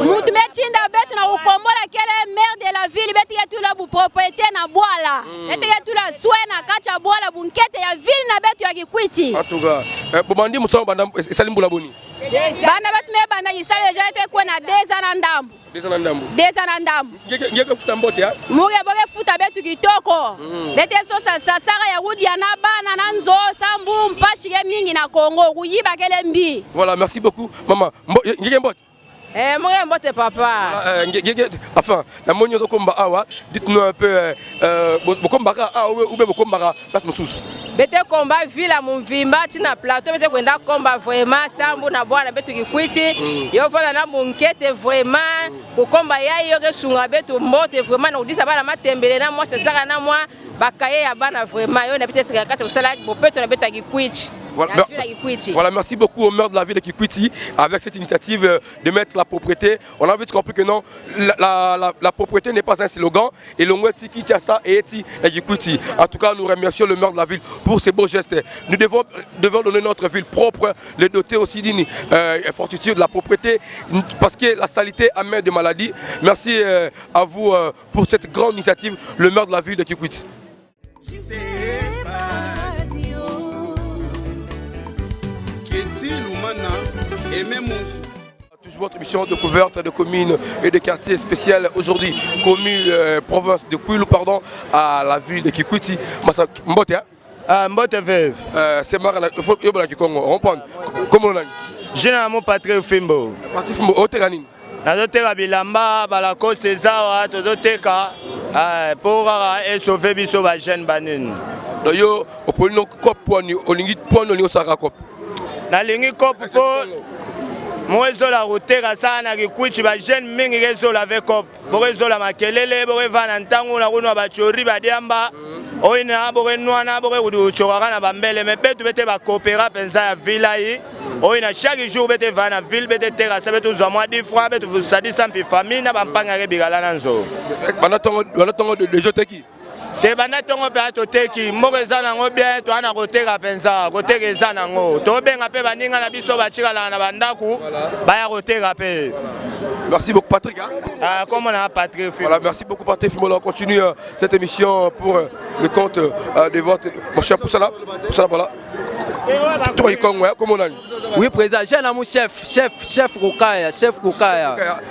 Moutou met tinda bête na ukombo la kele maire de la ville, bête ya tout la bu propriété na boala. Bête ya tout la soin na kacha boala bunkete ya ville na bête ya Kikwiti. En tout cas, pour bandi moussa banda salimbula boni. Bana bête me bana yisale déjà été quoi na 2 ans na ndambu. 2 ans na ndambu. 2 ans na ndambu. Ngeke futa mbote, hein? Muge boge futa betu kitoko. Bête so sa sara ya rudi ya na bana na nzo sambu mpashi ye mingi na Congo kuyiba kele mbi. Voilà, merci beaucoup maman. Ngeke mbote. Moi, mbote papa. Enfin, la monnaie de combat awa, dites-nous un peu, combat ou bien combat place moussous. Bete combat ville à mon vimba, tina plateau, bete kwenda combat vraiment sambu na bwana betu Kikwiti. Yo vona na monkete vraiment, ko combat ya yo ke sunga betu mbote vraiment na udisa bana matembele na moi c'est ça na moi bakaye ya bana vraiment yo na peut-être ka kata sala bo peto na betu Kikwiti. Voilà, merci beaucoup au maire de la ville de Kikwiti avec cette initiative de mettre la propriété. On a vite compris que non, la propriété n'est pas un slogan. Et l'on est Kinshasa et Kikwiti. En tout cas, nous remercions le maire de la ville pour ces beaux gestes. Nous devons donner notre ville propre, les doter aussi d'une fortitude de la propriété parce que la saleté amène des maladies. Merci à vous pour cette grande initiative, le maire de la ville de Kikwiti. Toujours votre émission de couverture de communes et de quartiers spécial aujourd'hui, commune province de Kwilu, pardon, à la ville de Kikwiti. Mbote, hein? Mbote veuve. C'est marrant, il faut que vous Congo. Reprendre. Comment on a dit? Je n'ai pas Patrick Fimbo. Patrick Fimbo, au terrain. Nazoteka bilamba bala coste zawa tozoteka pour sauver biso ba jeune banine. Yo opolino cop poani olingi poani olingo saka cop. nalingi kope mpo mo ezola koteka sana na kikwichi bajeune mingi kezola ave kope boko ezola makelele boko evana ntango na kuna bachori badiamba oyo na boko enwana boko ekuchokaka na bambele me betu bete bakopera mpenza ya vila yi oyo na chaque jour bete va na ville bete terasa bete uzwa mwa 10 francs bete vusadisa mpi famille na bampangaka bikala na nzo bana tongo dejo teki te bana tongo mpe atoteki moko eza nango bien toana koteka mpenza koteka eza nango tobenga mpe baninga na biso bacikalaka na bandaku baya koteka mpe. Merci beaucoup Patrick. Comment on a Patrick? Voilà, merci beaucoup Patrick. On continue cette émission pour le compte de votre mon cher Poussala. Poussala voilà. Comment on a? Oui président, j'ai un chef Kokaya.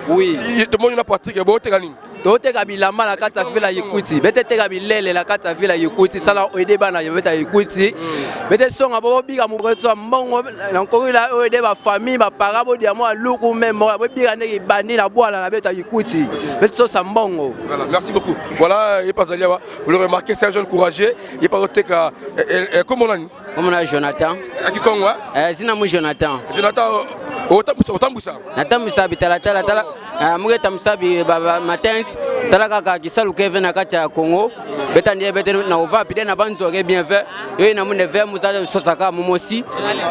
Oui. Tout le monde a Patrick. Bon tegani. Toteka bilamba na kata vila yikuti bete teka bilele na kata vila yikuti sala oide bana yobeta yikuti bete songa bo biga mubreto mbongo na korila oide ba famille ba parabo dia mo luku memo bo biga ne bandi na boala na beta yikuti bete so sa mbongo. Voilà, merci beaucoup. Voilà, il passe Aliawa. Vous le remarquez, c'est un jeune courageux. Il parle teka comment on a Jonathan. Aki Kongo? Zina mu Jonathan. Jonathan otambusa. Natambusa bitala tala muge tamsabi baba matins talaka ka kisalu keve na kati ya Congo beta ndiye bete na ova pide na banzo ke bien fait yo na mune ve muza sosaka momosi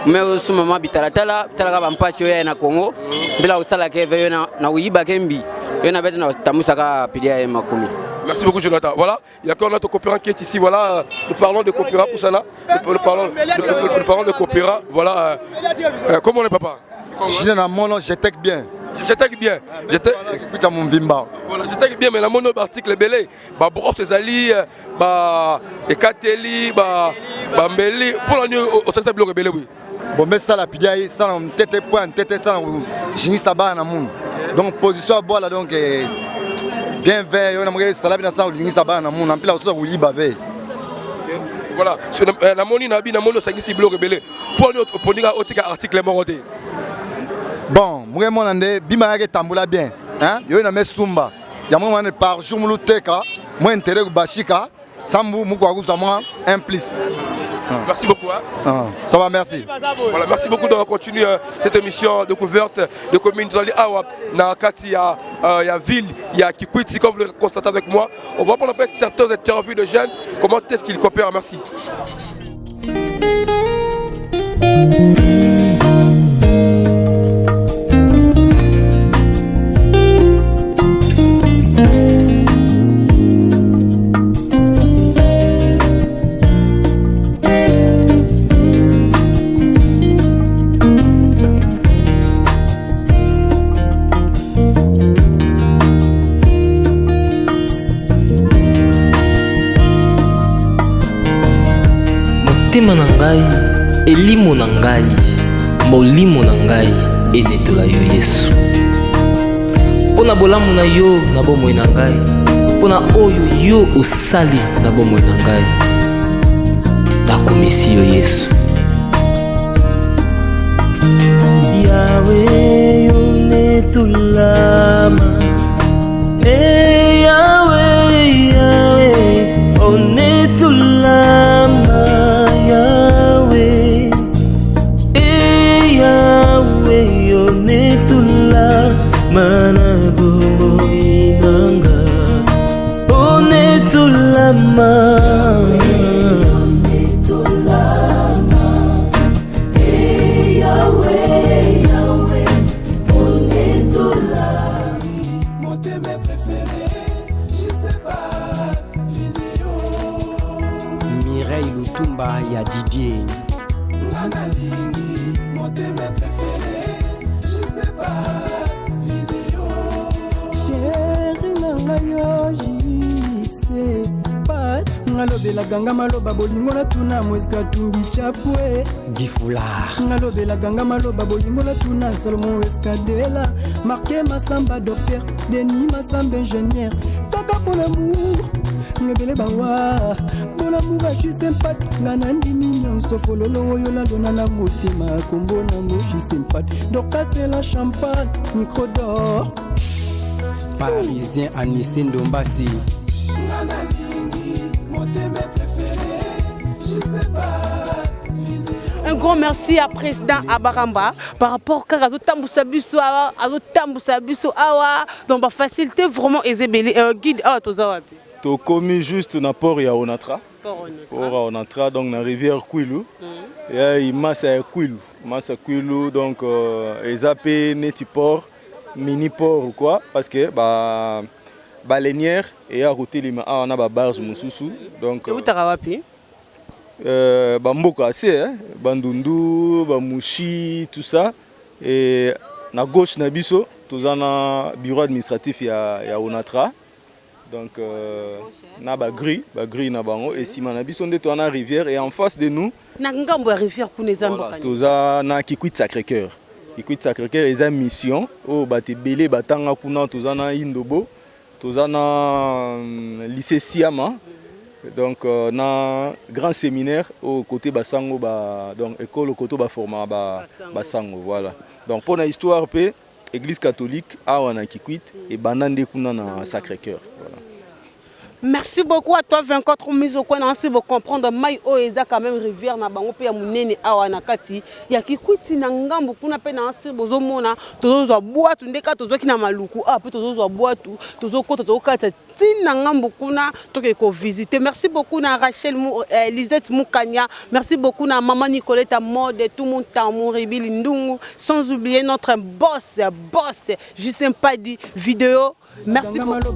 me suma ma bitala talaka bampasi yo na Congo bila usala keve yo na uyiba kembi yo na bete na tamusaka pide ya makumi. Merci beaucoup Jonathan. Voilà, il y a encore notre coopérant qui est ici. Voilà, nous parlons de coopérant pour ça là. Nous parlons de coopérant. Voilà, comment on est papa? Je suis dans mon nom, je t'aide bien. Je t'aide bien. Écoute mon vimba. Voilà, je t'aide bien, mais la mono article belé, bah brosse les alliés, bah ekateli, bah mbeli. Pour la nuit, au stade bleu rebelle oui. Bon, mais ça la pidiaï, ça on tête point, tête ça, j'ai ça bas na moun. Donc position à boire là donc bien vert, on aimerait ça là bien ça, j'ai ça bas na moun. En plus là aussi vous y bavez. Voilà, sur la moni na bi na mono ça qui bleu rebelle. Pour nous pour dire article moroté. Bon, moi mon andé bima ke tambula bien, hein? Yo na me sumba. Ya moi par jour mulu teka, moi intérêt bashika, sambu mukwa kuzama un plus. Merci beaucoup. Hein? Ça va, merci. Voilà, merci beaucoup de continuer cette émission de couverte de commune de Awa. Dans il y a ville, il y a Kikwiti, comme vous le constatez avec moi. On va prendre certains interviews de jeunes. Comment est-ce qu'ils coopèrent? Merci. motema na ngai elimo na ngai molimo na ngai enetola yo Yesu mpo na bolamu na yo na bomoi na ngai mpo na oyo yo osali na bomoi na ngai nakomisi yo Yesu Yahweh yo netolama Yahweh Yahweh onetolama Yahweh Yahweh onetolama na bomoi na ngai onetolama Il y a Didier. ngalobela ganga maloba bolingo na tuna mweska tungi chapwe Gifoulard ngalobela ganga maloba bolingo na tuna Salomon Escadela Marqué Massamba docteur Denis Massamba ingénieur Taka pour l'amour ngebele bawa bon amour a juste sympathie nganandi mignon sofololo oyo la dona na motema kombo nango juste sympathie Dorcas c'est la champagne micro d'or Parisien Anissé Ndombasi Un grand merci à président Abaramba par rapport à Azotambusa Biso, donc facilité vraiment Ezebeli guide Tozawapi. To commis juste na port ya Onatra. Port Onatra donc na rivière Kwilu. Ya imasa Kwilu, masa Kwilu donc ezapé neti port, mini port ou quoi parce que baleinière et à route lima on a ba barge mususu donc Mboka assez Bandundu, Bamouchi, tout ça et na gauche na biso tozana bureau administratif ya Onatra donc na ba gris na bango et sima na biso ndeto na rivière et en face de nous na ngambo ya rivière kuneza mboka tozana Kikwit Sacré-Cœur eza mission o bate belé batanga kuna tozana Indobo tozana lycée Siama. Donc na grand séminaire au côté Basango donc école au côté format Basango voilà. Donc pour la histoire pe église catholique à wana Kikwit et banande kuna na Sacré-Cœur voilà. Merci beaucoup à toi 24 mise au coin ainsi pour comprendre mai o eza quand même rivière na bango pe ya munene awa na kati ya Kikwiti na ngambo kuna pe na ainsi bozomona tozozwa boatu ndeka tozoki na maluku pe tozozwa boatu tozokota tozokata tina ngambo kuna toke ko visiter. Merci beaucoup na Rachel Lisette Mukanya, merci beaucoup na maman Nicolette Mode tout mon temps mon Ribili Ndungu, sans oublier notre boss Justin Padi vidéo. Merci beaucoup.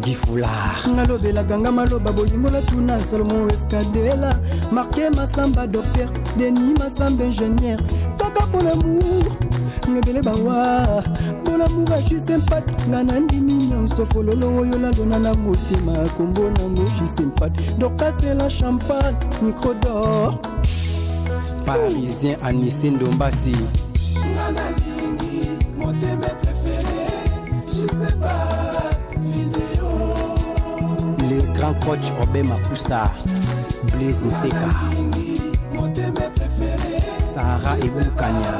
Guy Foulard. Ngalobela ganga maloba bolingo la tuna Salomon Escadela. Marqué Massamba docteur, Denis Massamba ingénieur. Kaka pour l'amour. Ngebele bawa. Pour l'amour a juste sympathie. Nanandi mignon sofololo yola donana motema kombo nango juste sympathie. Donc c'est la champagne, micro d'or. Parisien Anissé Ndombasi. Mon thème préféré, je sais pas, vidéo. Le grand coach Obé Makusa, Blaise Nseka. Mon thème préféré, Sarah Ebukanya.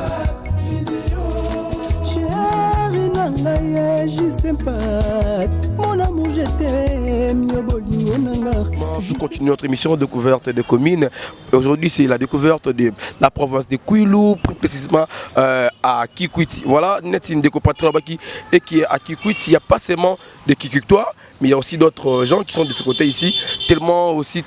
Chérie Nangaye, je sais pas, mon amour je t'aime, yobolingo nanga. Je continue notre émission de découverte des communes. Aujourd'hui, c'est la découverte de la province de Kwilu, plus précisément à Kikwiti. Voilà, net une découverte et qui est à Kikwiti. Il n'y a pas seulement de Kikwitois, mais il y a aussi d'autres gens qui sont de ce côté ici. Tellement aussi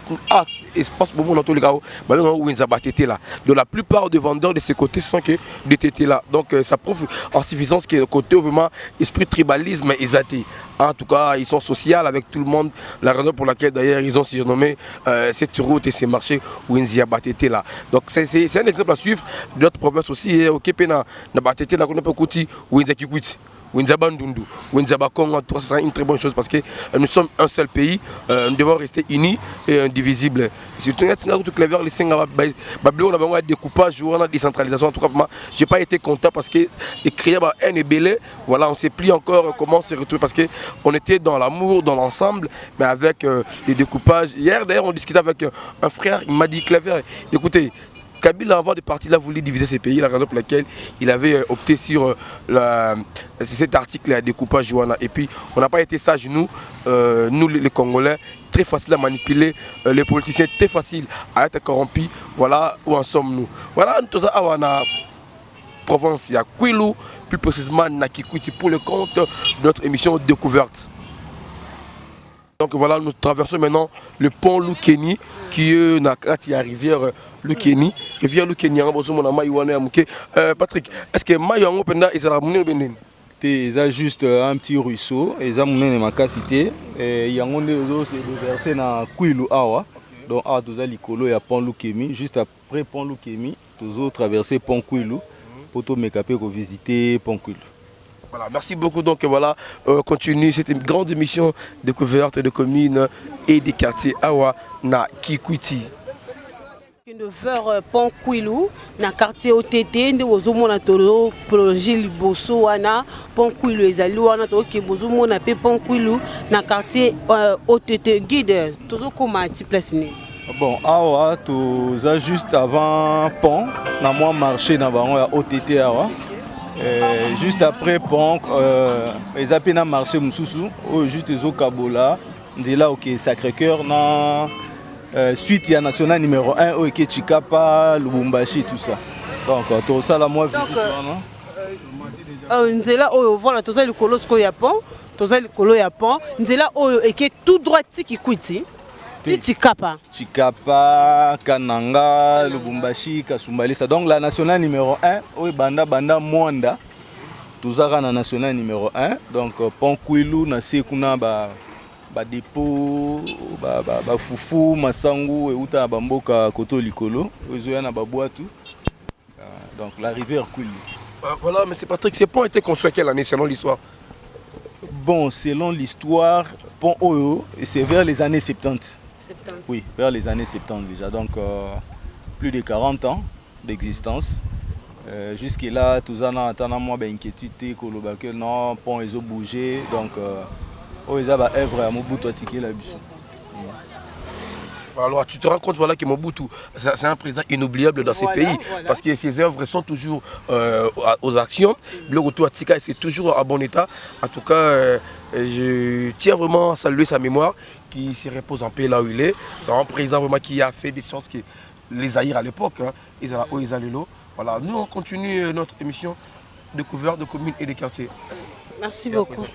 espace pour dans tous les cas où ils abattent là. Donc la plupart des vendeurs de ce côté sont que des tétés là. Donc ça prouve en suffisance que le côté vraiment esprit tribalisme est athée. En tout cas, ils sont sociaux avec tout le monde. La raison pour laquelle d'ailleurs ils ont surnommé cette route et ces marchés où ils y abattent là. Donc c'est un exemple à suivre. D'autres provinces aussi, au Kepena, n'abattent là, qu'on peut côté où ils Kikwiti. Winzabandundu, Winzabakongo, c'est une très bonne chose parce que nous sommes un seul pays, nous devons rester unis et indivisibles. Surtout, tout clavier, les Singa, on a découpage, on a décentralisation. En tout cas, je n'ai pas été content parce que les créer un ébélé, voilà, on ne sait plus encore comment se retrouver parce qu'on était dans l'amour, dans l'ensemble, mais avec les découpages. Hier, d'ailleurs, on discutait avec un frère, il m'a dit clavier, écoutez, Kabila, avant de partir là, voulait diviser ces pays, la raison pour laquelle il avait opté sur cet article à découpage. Et puis, on n'a pas été sages, nous les Congolais, très facile à manipuler, les politiciens, très facile à être corrompus. Voilà où en sommes-nous. Voilà, nous avons la province, il y a Kwilu, plus précisément Nakikwiti, pour le compte de notre émission Découverte. Donc voilà, nous traversons maintenant le pont Lukeni qui est dans la rivière Lukeni. Rivière Lukeni, Patrick, est-ce que Mayango Penda est à la moune? C'est juste un petit ruisseau, et ça moune ma cité. Il y a un versé dans Kwilu Awa. Donc à tous les colos il y a pont Lukemi. Juste après pont Lukemi, tous autres traverser pont Kwilu pour tout me caper pour visiter pont Kwilu. Voilà, merci beaucoup. Donc voilà, continue cette grande émission découverte de communes et des quartiers Awa na Kikwiti. 9h pont Kwilu na quartier OTT nde bozomona tolo projet liboso wana pont Kwilu ezali wana to ke bozomona pe pont Kwilu na quartier OTT guide tozokoma ti place ni. Bon, awa toza juste avant pont na moi marché na bango ya OTT awa. Juste après pont ils appellent marché mususu juste ezo kabola ndela OK Sacré-Cœur na suite il y a national numéro 1 au Eke Chikapa, Lubumbashi tout ça. Donc tout ça là moi visite nzela oyo voilà toza likolo siko ya pont toza likolo ya pont nzela oyo eke tout droit tiki kwiti Chikapa Chikapa, Kananga, Lubumbashi, Kasumbalisa. Donc la nationale numéro 1 oyo banda Mwanda tozaka na nationale numéro 1 donc pont Kwilu na sekuna ba dépôt ba fufu masangu euta bamboka koto likolo ozoya na babwatu donc la rivière Kwilu. Voilà, mais c'est Patrick, ces ponts étaient construits à quelle année selon l'histoire? Bon, selon l'histoire, pont Oyo, c'est vers les années 70. Oui, vers les années 70 déjà, donc plus de 40 ans d'existence. Jusque-là, tout ça, on a moins d'inquiétude que non, pont ils ont bougé, donc ils ont œuvre à Mobutu à ticket là-dessus. Alors tu te rends compte voilà, que Mobutu, c'est un président inoubliable dans ces pays, parce que ses œuvres sont toujours aux actions. Le retour à Tika, c'est toujours en bon état. En tout cas, je tiens vraiment à saluer sa mémoire, qui se repose en paix là où il est. C'est un président vraiment qui a fait des choses que les Zaïre à l'époque, ils ont voilà, nous on continue notre émission découverte de communes et des quartiers. Merci beaucoup.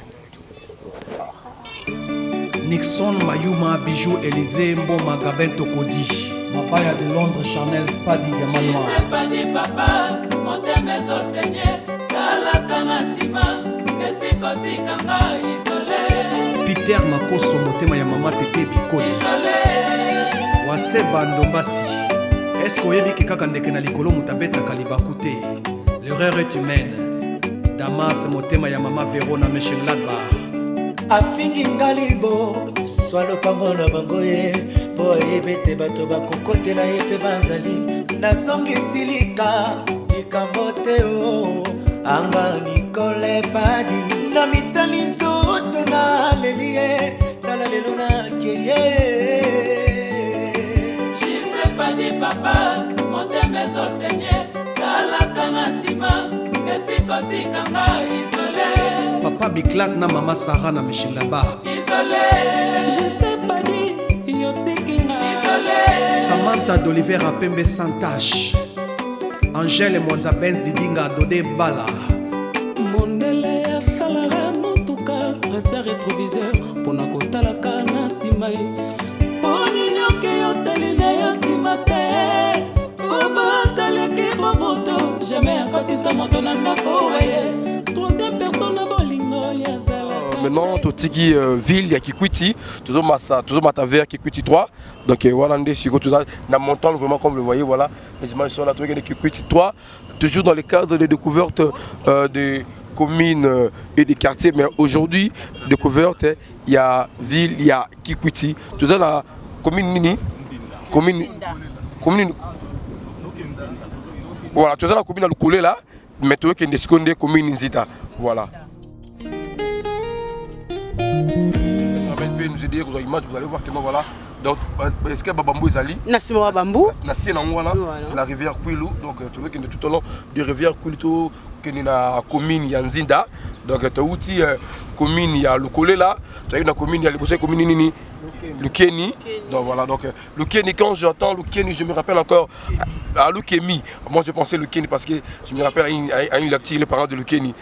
Nixon Mayuma Bijou Élysée Mboma Gabin Tokodi Mabaya de Londres Chanel Padi Diamanoir. Je sais pas des papas, mon thème est au Seigneur. Kalakana Sima, que c'est Koti Kanga isolé. Peter Makoso motema ya mama Tepe Bikoti. Isolé. Wase Bandombasi. Est-ce qu'on yebi kaka ndeke na likolo mutabeta kalibakute? L'erreur est humaine. Damas motema ya mama Verona Meshengladba. Afingi ngalibo swalo lopango na bango ye po ayebete bato bakokotela ye mpe banzali nazongisi likambo te o anga Nikole Padi na mitali nzoto na leli ye tala lelo nakeye. Je sais pas des papas mon thème est au Seigneur kalaka na nsima esi kotikanga isolé. Papa Biklat na mama Sarah na Michelaba. Isolé. Je sais pas dit yotikinga. Isolé. Samantha d'Oliver Apembe Santache. Angèle Mwanza Benz Didinga Dodé Bala. Mondele ya salara motuka atia rétroviseur pona kotalaka na nsima ye ponini oke yotali na yo nsima te kobataleki boboto jamais akotisa moto na ndako weye troisième personne na bolingo ya zalaka. Maintenant totiki ville ya Kikwiti toujours mata vers Kikwiti 3 donc voilà ndé siko tout ça na montant vraiment comme vous le voyez voilà les images sont là tout de Kikwiti 3 toujours dans le cadre des découvertes des communes et des quartiers, mais aujourd'hui découverte il y a ville, il y a Kikwiti tout ça la commune Nini commune voilà tout ça la commune à le coller là mais tout est seconde commune Nzita voilà. Nous aider aux images, vous allez voir que non voilà. Donc est-ce que Babambou est allé? Nassimo Babambou. C'est la rivière Kwilu. Donc tu vois que tout au long de la rivière Kwilu que nous la commune Yanzinda. Donc tu outil commune il y a le collé là. Tu as une commune il y a le commune Nini. Le Kenny. Donc voilà donc le Kenny quand j'entends le Kenny je me rappelle encore à Lukemi. Moi je pensais le Kenny parce que je me rappelle à une lecture les parents de le Kenny.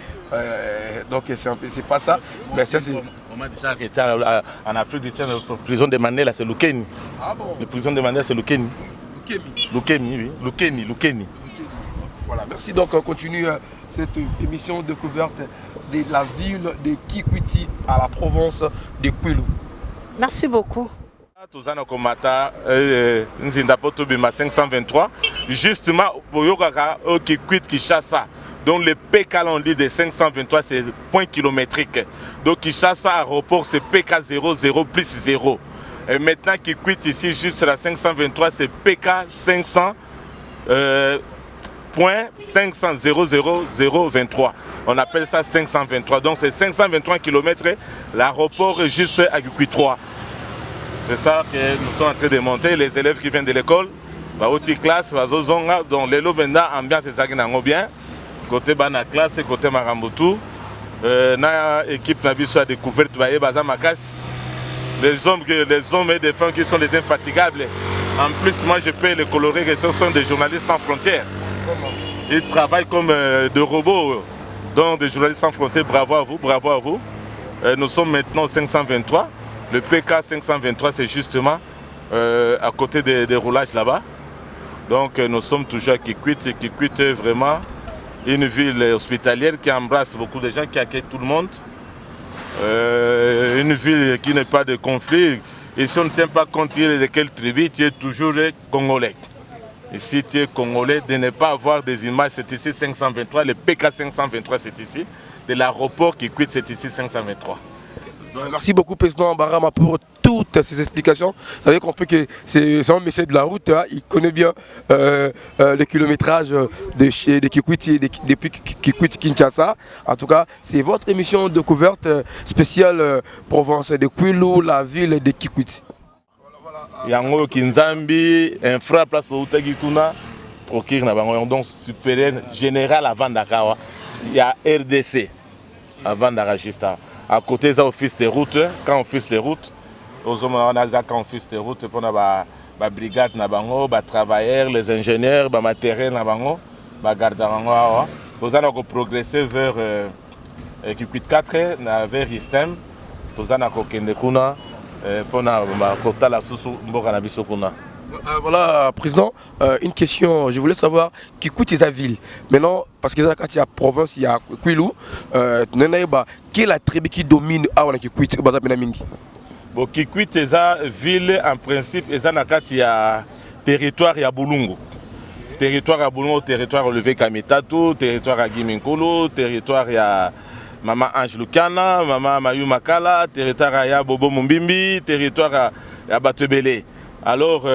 Donc c'est pas ça mais ça c'est on m'a déjà arrêté en Afrique du Sud, la prison de Mandela, c'est Lukeni. Ah bon? La prison de Mandela, c'est Lukeni. Lukeni, oui. Lukeni. Voilà, merci. Donc on continue cette émission découverte de la ville de Kikwiti à la province de Kwilu. Merci beaucoup. Tozana Komata, Nzinda Potobima 523, justement, pour Yokaka, Kikwiti Kinshasa. Donc le PK on dit de 523 c'est point kilométrique. Donc Kinshasa aéroport c'est PK 00 plus 0. Et maintenant qui quitte ici juste la 523 c'est PK 500 point 500 00023. On appelle ça 523. Donc c'est 523 km. L'aéroport est juste à Kikwiti 3. C'est ça que nous sommes en train de monter. Les élèves qui viennent de l'école, bah autre classe, bah zozonga, donc les lobenda ambiance c'est ça qui n'a bien. Côté bana classe côté Marambutu na équipe na biso a découvert baye baza makasi les hommes et des femmes qui sont des infatigables. En plus, moi je peux les colorer, que ce sont des journalistes sans frontières. Ils travaillent comme des robots, donc des journalistes sans frontières. Bravo à vous, bravo à vous. Nous sommes maintenant au 523. Le PK 523, c'est justement à côté des roulages là-bas. Donc nous sommes toujours à Kikwit. Kikwit est vraiment une ville hospitalière qui embrasse beaucoup de gens, qui accueille tout le monde. Une ville qui n'est pas de conflit. Et si on ne tient pas compte de quelle tribu, tu es toujours congolais. Et si tu es congolais, de ne pas avoir des images, c'est ici 523. Le PK 523, c'est ici. De l'aéroport Kikwit, c'est ici 523. Merci beaucoup, Président Barama, pour toutes ces explications. Vous savez qu'on peut que c'est un messier de la route, hein. Il connaît bien le kilométrage de Kikwit, depuis Kikwit Kinshasa. En tout cas, c'est votre émission de découverte spéciale Provence de Kwilu, la ville de Kikwit. Yango Kinzambi, infra place pour Utagikuna, procure na bango donc supérieur général avant Dakar. Il y a RDC avant Dakar juste à côté des office de route. Quand office de route, aux hommes on a quand office de route pour la brigade na bango, les travailleurs, les ingénieurs, les matériels na bango, les gardes bango. Nous allons progresser vers Kikwit 4 vers Istem. Nous allons kende kuna pour na kota la susu mboka na biso kuna. Voilà, Président, une question. Je voulais savoir Kikwit est la ville. Maintenant, parce qu'il y a la province, il y a Kwilu. Quelle est la tribu qui domine à Kikwit? Bon, Kikwit est la ville, en principe, il y a territoire à Bulungu. Territoire à Bulungu, territoire relevé Kamitatu, territoire à Giminkolo, territoire à Maman Ange Lukana, Maman Mayu Makala, territoire à Bobo Mumbimbi, territoire à Batebele. Alors,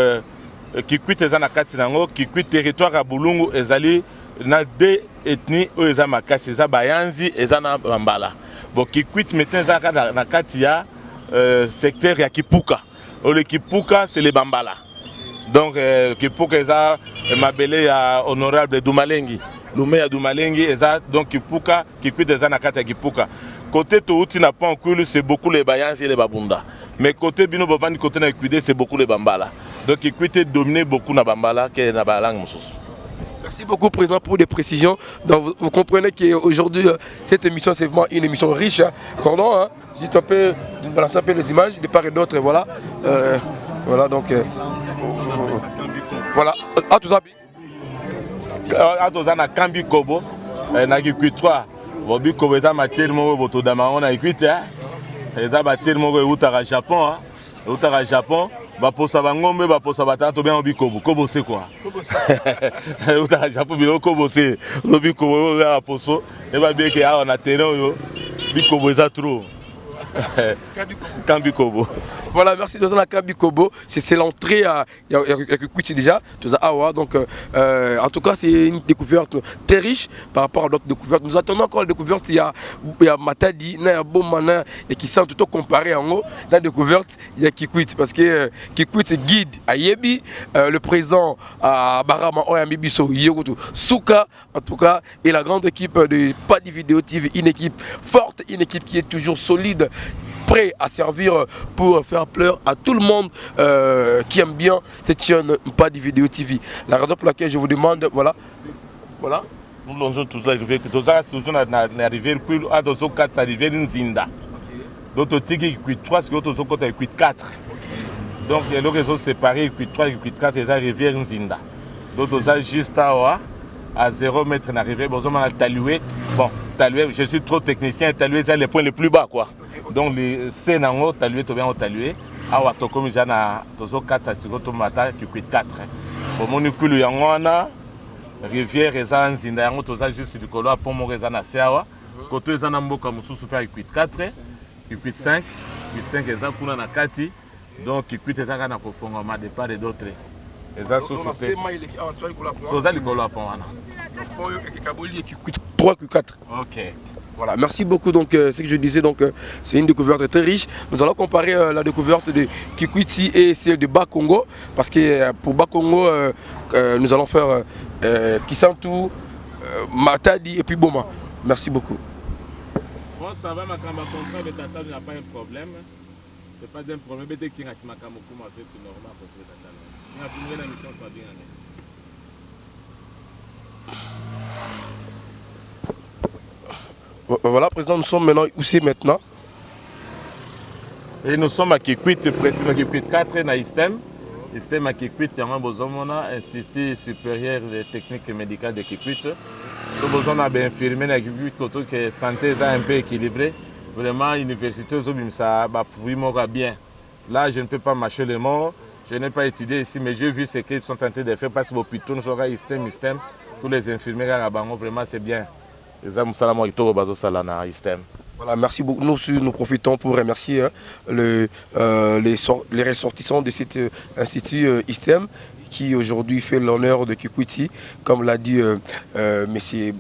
Kikwit est na kati nango, Kikwit territoire à Bulungu ezali na deux ethnies où eza makasi eza bayanzi eza na bambala. Bon Kikwit maintenant eza na kati ya secteur ya Kipuka. Le Kipuka c'est les bambala. Donc Kipuka eza mabele ya honorable Dumalengi. Lume ya Dumalengi eza donc Kipuka, Kikwit eza na kati ya Kipuka. Côté Touti n'a pas en c'est beaucoup les bayanzi et les babunda. Mais côté Bino Bobani, côté Nakwide, c'est beaucoup les Bambala. Donc Kikwit domine beaucoup na Bambala que na Balang Moussous. Merci beaucoup, Président, pour des précisions. Donc, vous comprenez qu'aujourd'hui, cette émission, c'est vraiment une émission riche. Hein. Pardon, hein. Juste un peu, je balance un peu les images de part et d'autre. Voilà. Voilà, donc. Voilà. À tout ça. À tout ça, na Kambi Kobo, na Kikwit 3. Bobi Kobo, ça m'a tellement beau dans ma on a Kikwit. Les abattis au Japon, au Japon, baposa bangombe, baposa batatu bien au Bikobo. Kobo c'est quoi? Au Japon, bien Kobo c'est au Bikobo à poso. Et bah bien qu'il y a un terrain yo, Bikobo ça trop. Kambikobo. Voilà, merci de ça Kambikobo. C'est l'entrée à Kikwit déjà. Donc, en tout cas, c'est une découverte très riche par rapport à d'autres découvertes. Nous attendons encore la découverte. Il y a Matadi, il y a Bomana et qui sont tout comparé en haut. Dans la découverte, il y a Kikwit parce que Kikwit guide à Yebi, le président à Barama Oyambibiso, Yogoto Souka, en tout cas, et la grande équipe de Padi Vidéo TV, une équipe forte, une équipe qui est toujours solide, prêt à servir pour faire pleurer à tout le monde qui aime bien cette chaîne Padi Vidéo TV. La raison pour laquelle je vous demande, voilà. Nous avons toujours arrivé, nous avons arrivé, puis à deux autres 4, ça arrive Nzinda. D'autres tickets qui 3, c'est d'autres autres qui 4. Donc il y a le réseau séparé, qui 3, qui 4, ils arrivent Nzinda. D'autres juste à 0 mètres d'arrivée, bon, on a talué. Bon, talué, je suis trop technicien, talué, c'est les points les plus bas, quoi. Donc les scènes en haut, talué, tout bien au talué. À Watokomi, j'en ai 4, ça se retrouve matin, qui 4. Bon, mon école, Yangwana, rivière, et ça, Nzinda, Yango, tout ça, juste du colo, pour mon réseau, à Seawa. Côté, ils en ont beaucoup, comme super, qui 4, qui 5, qui 5, ils ont na Kati. Donc, qui 8, ils ont un de part et d'autres. Ils ont sous-sauté. Tout ça, du colo, pour moi. 3 Q4. Ok. Voilà, merci beaucoup. Donc, ce que je disais, donc, c'est une découverte très riche. Nous allons comparer la découverte de Kikwiti et celle de Bas-Congo. Parce que pour Bas-Congo, nous allons faire Kisantu, Matadi et puis Boma. Merci beaucoup. Bon, ça va, ma contrat, mais il n'y a pas un problème. C'est pas d'un problème. Dès qu'il y a un makamokuma fait c'est normal pour ce que il y a plus de mission pas bien. Voilà, président, nous sommes maintenant où c'est maintenant? Et nous sommes à Kikwit, précisément Kikwit 4 na ISTEM. ISTEM à Kikwit, il y a un besoin Institut supérieur de techniques médicales de Kikwit. Nous avons besoin d'infirmiers à Kikwit, que la santé est un peu équilibrée. Vraiment, l'université ça va pouvoir bien. Là, je ne peux pas marcher les mots. Je n'ai pas étudié ici, mais j'ai vu ce qu'ils sont en train de faire parce que l'hôpital, nous sommes à ISTEM, tous les infirmiers à Rabango, vraiment c'est bien. Voilà, merci beaucoup. Nous aussi, nous profitons pour remercier les ressortissants de cet institut ISTEM qui aujourd'hui fait l'honneur de Kikwiti, comme l'a dit monsieur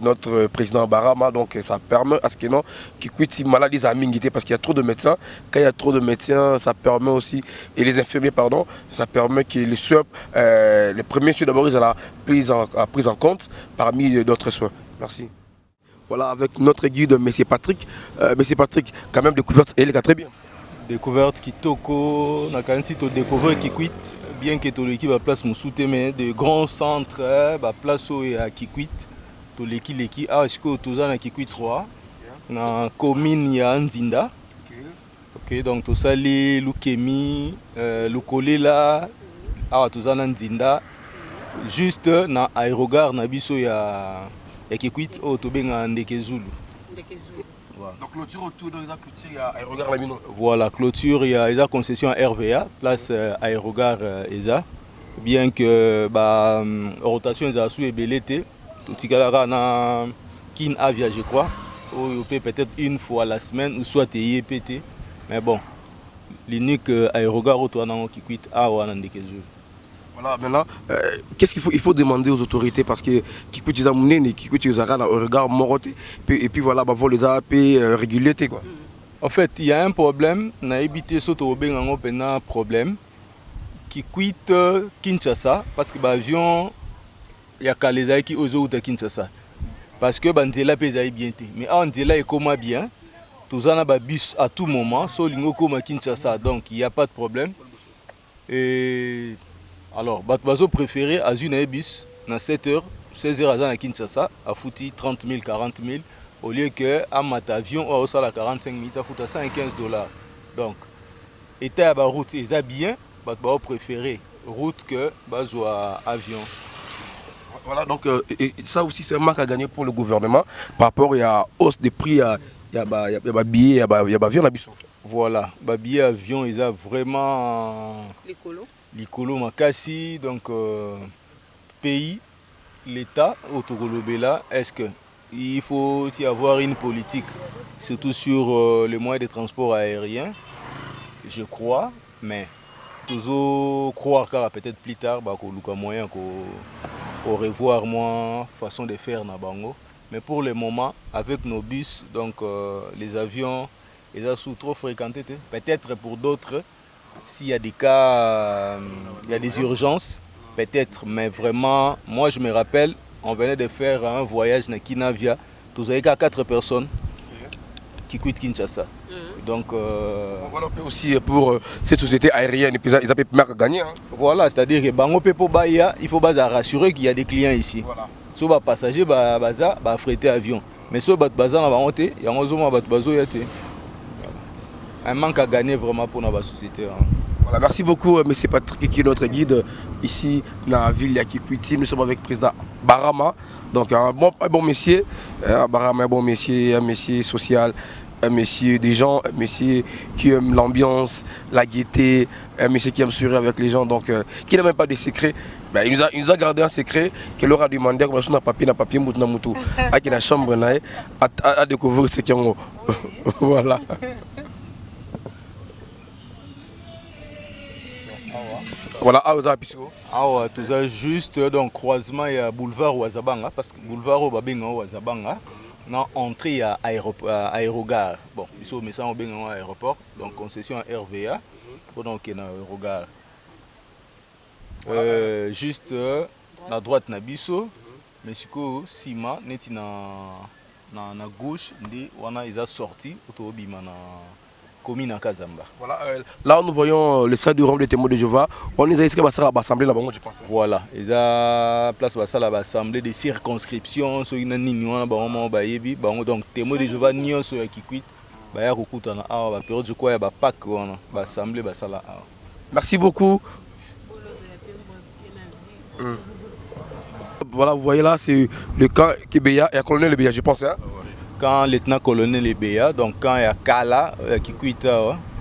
notre président Barama. Donc ça permet à ce que non Kikwiti maladie à mingité parce qu'il y a trop de médecins. Quand il y a trop de médecins, ça permet aussi, et les infirmiers pardon, ça permet que les soins, les premiers soins d'abord ils ont la prise en compte parmi d'autres soins. Merci. Voilà, avec notre guide, M. Patrick. M. Patrick, quand même, découverte, elle est très bien. Découverte qui toko, on a quand même si tu découvres Kikwit, bien que tu l'équipe à place Moussouté, mais de grands centres, à place où il y a Kikwit, tu l'équipe, est-ce que tu as Kikwit 3, dans la commune, il y a Nzinda. Ok, donc tout ça, les Lukemi, Lukolela, tu as Nzinda. Juste dans l'aérogare, il y a Kikwit, Otobenga Ndekezulu. Donc clôture autour de la clôture, il y a aérogare la mine. Voilà, clôture, il y a la concession RVA, place aérogare ESA. Bien que la rotation est sous ébellété, tout ce qui est Kin Avia, je crois. Peut-être une fois la semaine, ou soit pété. Mais bon, l'unique aérogare autour de Kikwit, Ndekezulu. Voilà, maintenant, qu'est-ce qu'il faut? Il faut demander aux autorités parce que Kikwiti Zamounene, Kikwiti Zara, au regard moroté, et puis voilà, vol les AP régulés. En fait, il y a un problème, on a évité ce problème. Kikwit Kinshasa, parce que l'avion, il y a Kaleza qui ose ou Kinshasa. Parce que Banzela pèse bien. Mais Anzela est comme bien, tous en a bus à tout moment, sauf comme Kinshasa, donc il n'y a pas de problème. Et alors, Batbazo préféré à une bus dans 7 h, 16 h à Kinshasa, à fouti 30 000, 40 000, au lieu que à Matavion, au salaire 45 000, à fouti $115. Donc, était à la route, ils ont bien, Batbazo préféré route que Bazo avion. Voilà, donc et ça aussi c'est un manque à gagner pour le gouvernement par rapport à la hausse des prix, il y a billets, il y a avion à Bissau. Voilà, billets avion, ils ont vraiment l'icolo makasi, donc pays, l'État, Otogolobela, est-ce qu'il faut y avoir une politique, surtout sur les moyens de transport aérien, je crois, mais toujours croire car peut-être plus tard, qu'il y a moyen qu'on revoir moins façon de faire na bango. Mais pour le moment, avec nos bus, donc les avions, ils sont trop fréquentés. Peut-être pour d'autres, s'il y a des cas, il y a des urgences, peut-être. Mais vraiment, moi je me rappelle, on venait de faire un voyage na Kinavia. Tous avez qu'à 4 personnes qui quittent Kinshasa. Donc, voilà aussi pour cette société aérienne, ils ont pu gagner. Voilà, c'est-à-dire que Bango Pepo Bahia, il faut rassurer qu'il y a des clients ici. Voilà. Si les passagers vont fréter l'avion. Mais si les passagers vont monter, il y a un manque à gagner vraiment pour notre société. Voilà, merci beaucoup, M. Patrick, qui est notre guide ici dans la ville de Kikwiti. Nous sommes avec le président Barama. Donc, un bon monsieur, Barama, un bon monsieur, un monsieur social. Un monsieur des gens, un monsieur qui aime l'ambiance, la gaieté, un monsieur qui aime sourire avec les gens, donc qui n'a même pas de secret. Ben, il nous a gardé un secret qu'il aura demandé à son papier, moutou, à qui la chambre à découvrir ce qu'il y a en haut. Voilà. Voilà, ah, tout ça juste donc croisement il y a boulevard Ouazabanga parce que boulevard Ouazabanga. Non, entrée à aérogare. Bon, ils sont mis en aéroport, donc concession RVA, pendant qu'il y a un aérogare. Juste à droite, Nabiso, mais si Sima, na gauche, ils ont sorti, autobima na commune à Kazamba. Voilà, là nous voyons le stade du Rome des témoins de Jéhovah. On est ici à l'assemblée là-bas, je pense. Voilà, ils ont place à l'assemblée de circonscription, sur une ligne, donc témoins de Jéhovah, Nyon, sur qui quitte, je crois qu'il y a Pâques, l'assemblée. Merci beaucoup. Voilà, vous voyez là, c'est le camp Kébéa et le colonel Lebéa, je pense. Hein? Quand le lieutenant-colonel Lebéa, donc quand il y a Kala, qui quitte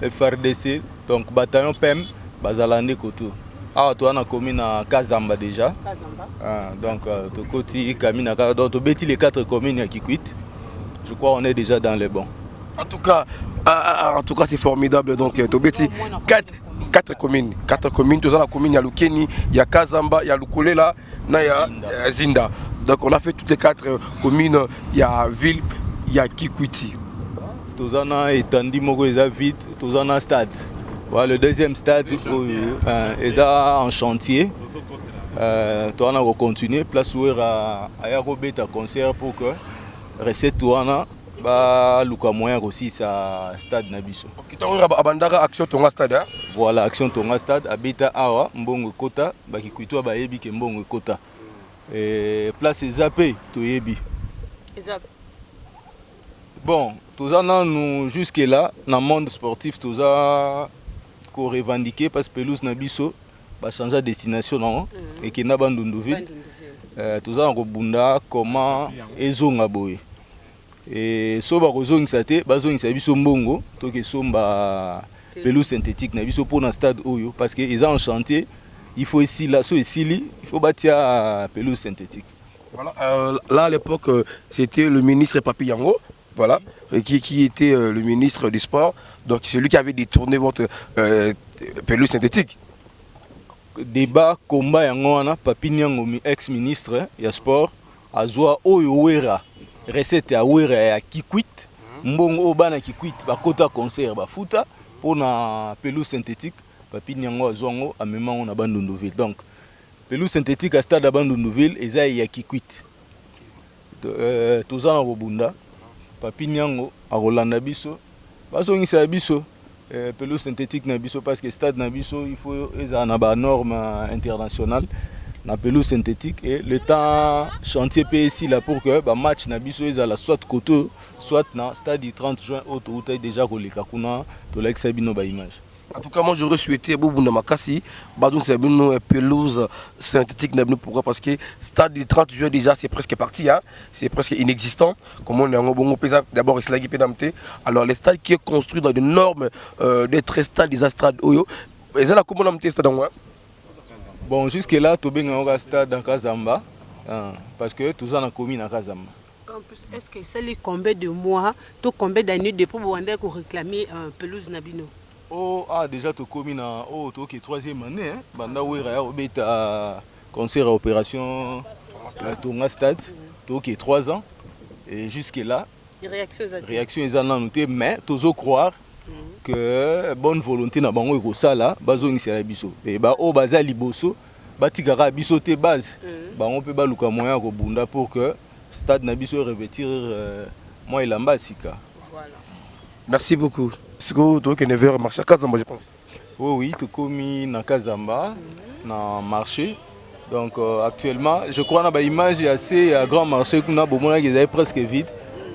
FRDC, donc bataillon PEM, Bazalande Koto. Ah, tu as commune à Kazamba déjà. Donc, tu côté Kamina, donc tu les 4 communes qui quittent. Je crois qu'on est déjà dans les bons. En tout cas, c'est formidable. Donc, tu as 4 communes. 4 communes, tu as la commune, il y a le Keni, il y a Kazamba, il y a le Kolela, il y a Zinda. Donc, on a fait toutes les 4 communes. Il y a Ville, il y a Kikwiti. Tous en a étendu, il y a vite, tous en a stade. Voilà, le deuxième stade est en chantier. Tu en a continué, place où il y a un concert pour que recette tu en a. Luka moyen aussi ça stade nabiso. Abandara action tonga stade. Voilà, action tonga stade abita awa mbongo kota bakikuitwa bayebi ke mbongo kota. Et place zappé to yebi. Bon, tous nous jusque là dans le monde sportif tous ko revendiquer parce que pelouse nabiso ba changer destination non et que na bandunduville. Tous en robunda comment ezonga boye. Et so ba kozongisa te bazongisa biso mbongo to ke somba pelouse synthétique na biso pour na stade oyo parce que ils ont en chantier il faut ici là il faut bâtir pelouse synthétique. Voilà, là à l'époque c'était le ministre Papi Yango, voilà, qui était le ministre du sport, donc c'est lui qui avait détourné votre pelouse synthétique. Débat combat yango na Papi Yango ex-ministre ya sport azwa oyo wera recette à ouer à Kikwit, mbongo bana Kikwit, bakota concert bafuta pour na pelouse synthétique, Papi Nyango azongo a même on a Bandunduville. Donc pelouse synthétique à stade à Bandunduville et ça il y a Kikwit. Tous en Robunda, Papi Nyango à Rolanda biso, bazongi sa biso pelouse synthétique na biso parce que stade na biso il faut eza na ba norme internationale. Na pelouse synthétique et le temps chantier PSI là pour que le match na biso ezala soit koto soit na stade du 30 juin auto déjà koleka kuna to like sabino ba image. En tout cas moi j'aurais souhaité Bobunda Makasi badon sabino pelouse synthétique na pourquoi parce que stade du 30 juin déjà c'est presque parti hein, c'est presque inexistant comme on est en bongo pesa d'abord il qui pédamté alors les stades qui est construit dans des normes des très stades des astrades oyo ezala comment on amté stade en bon, jusque-là, tu as un stade à Kazamba, parce que tout ça a commis à Kazamba. Est-ce que c'est combien de mois, combien d'années depuis pour réclamer un pelouse Nabino? Oh, déjà tu as commis à la troisième année, tu as concert à opération, tu as stade, tu as 3 ans, et jusque-là, réaction est notée, mais tu as croire que bonne volonté na bango ko sala bazongisa la biso et ba o baza liboso batikaka biso te base bango pe baluka moyen ko bunda pour que stade na biso revêtir moi ilamba sika. Voilà. Merci beaucoup. Siko to que 9h marché à Kazamba je pense. Oui, tu commis na Kazamba na marché. Donc actuellement, je crois na ba image assez grand marché kuna bomona qui est presque vide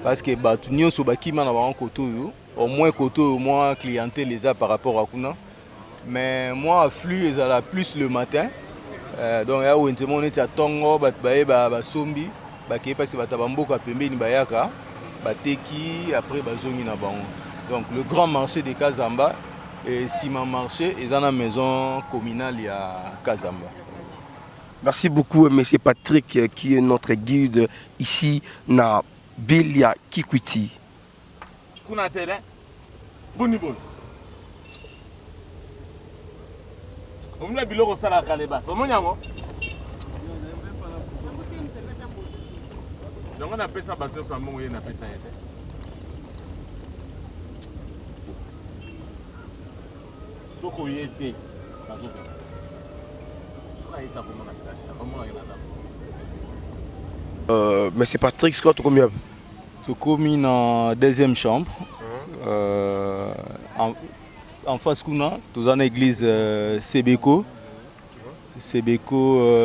parce que ba tout nyonso ba kima na bango koto yo. Au moins côté au moins clientèle les a par rapport à Kuna mais moi afflux ils a plus le matin donc ya où on est à Tongo ba sombi ba qui passe ba tabamboka pembeni bayaka ba teki après ba zongi na bango donc le grand marché de Kazamba et si ma marché est dans la maison communale il y a Kazamba. Merci beaucoup monsieur Patrick qui est notre guide ici na Bilia Kikwiti. Kuna terrain boni bon omna biloko sala kaleba somonyango donc on a pesa bateau sa mongo na pesa yete soko yete bateau sala yeta komona mais c'est Patrick Scott combien tu commis dans deuxième chambre en face kuna toza na église Sebeko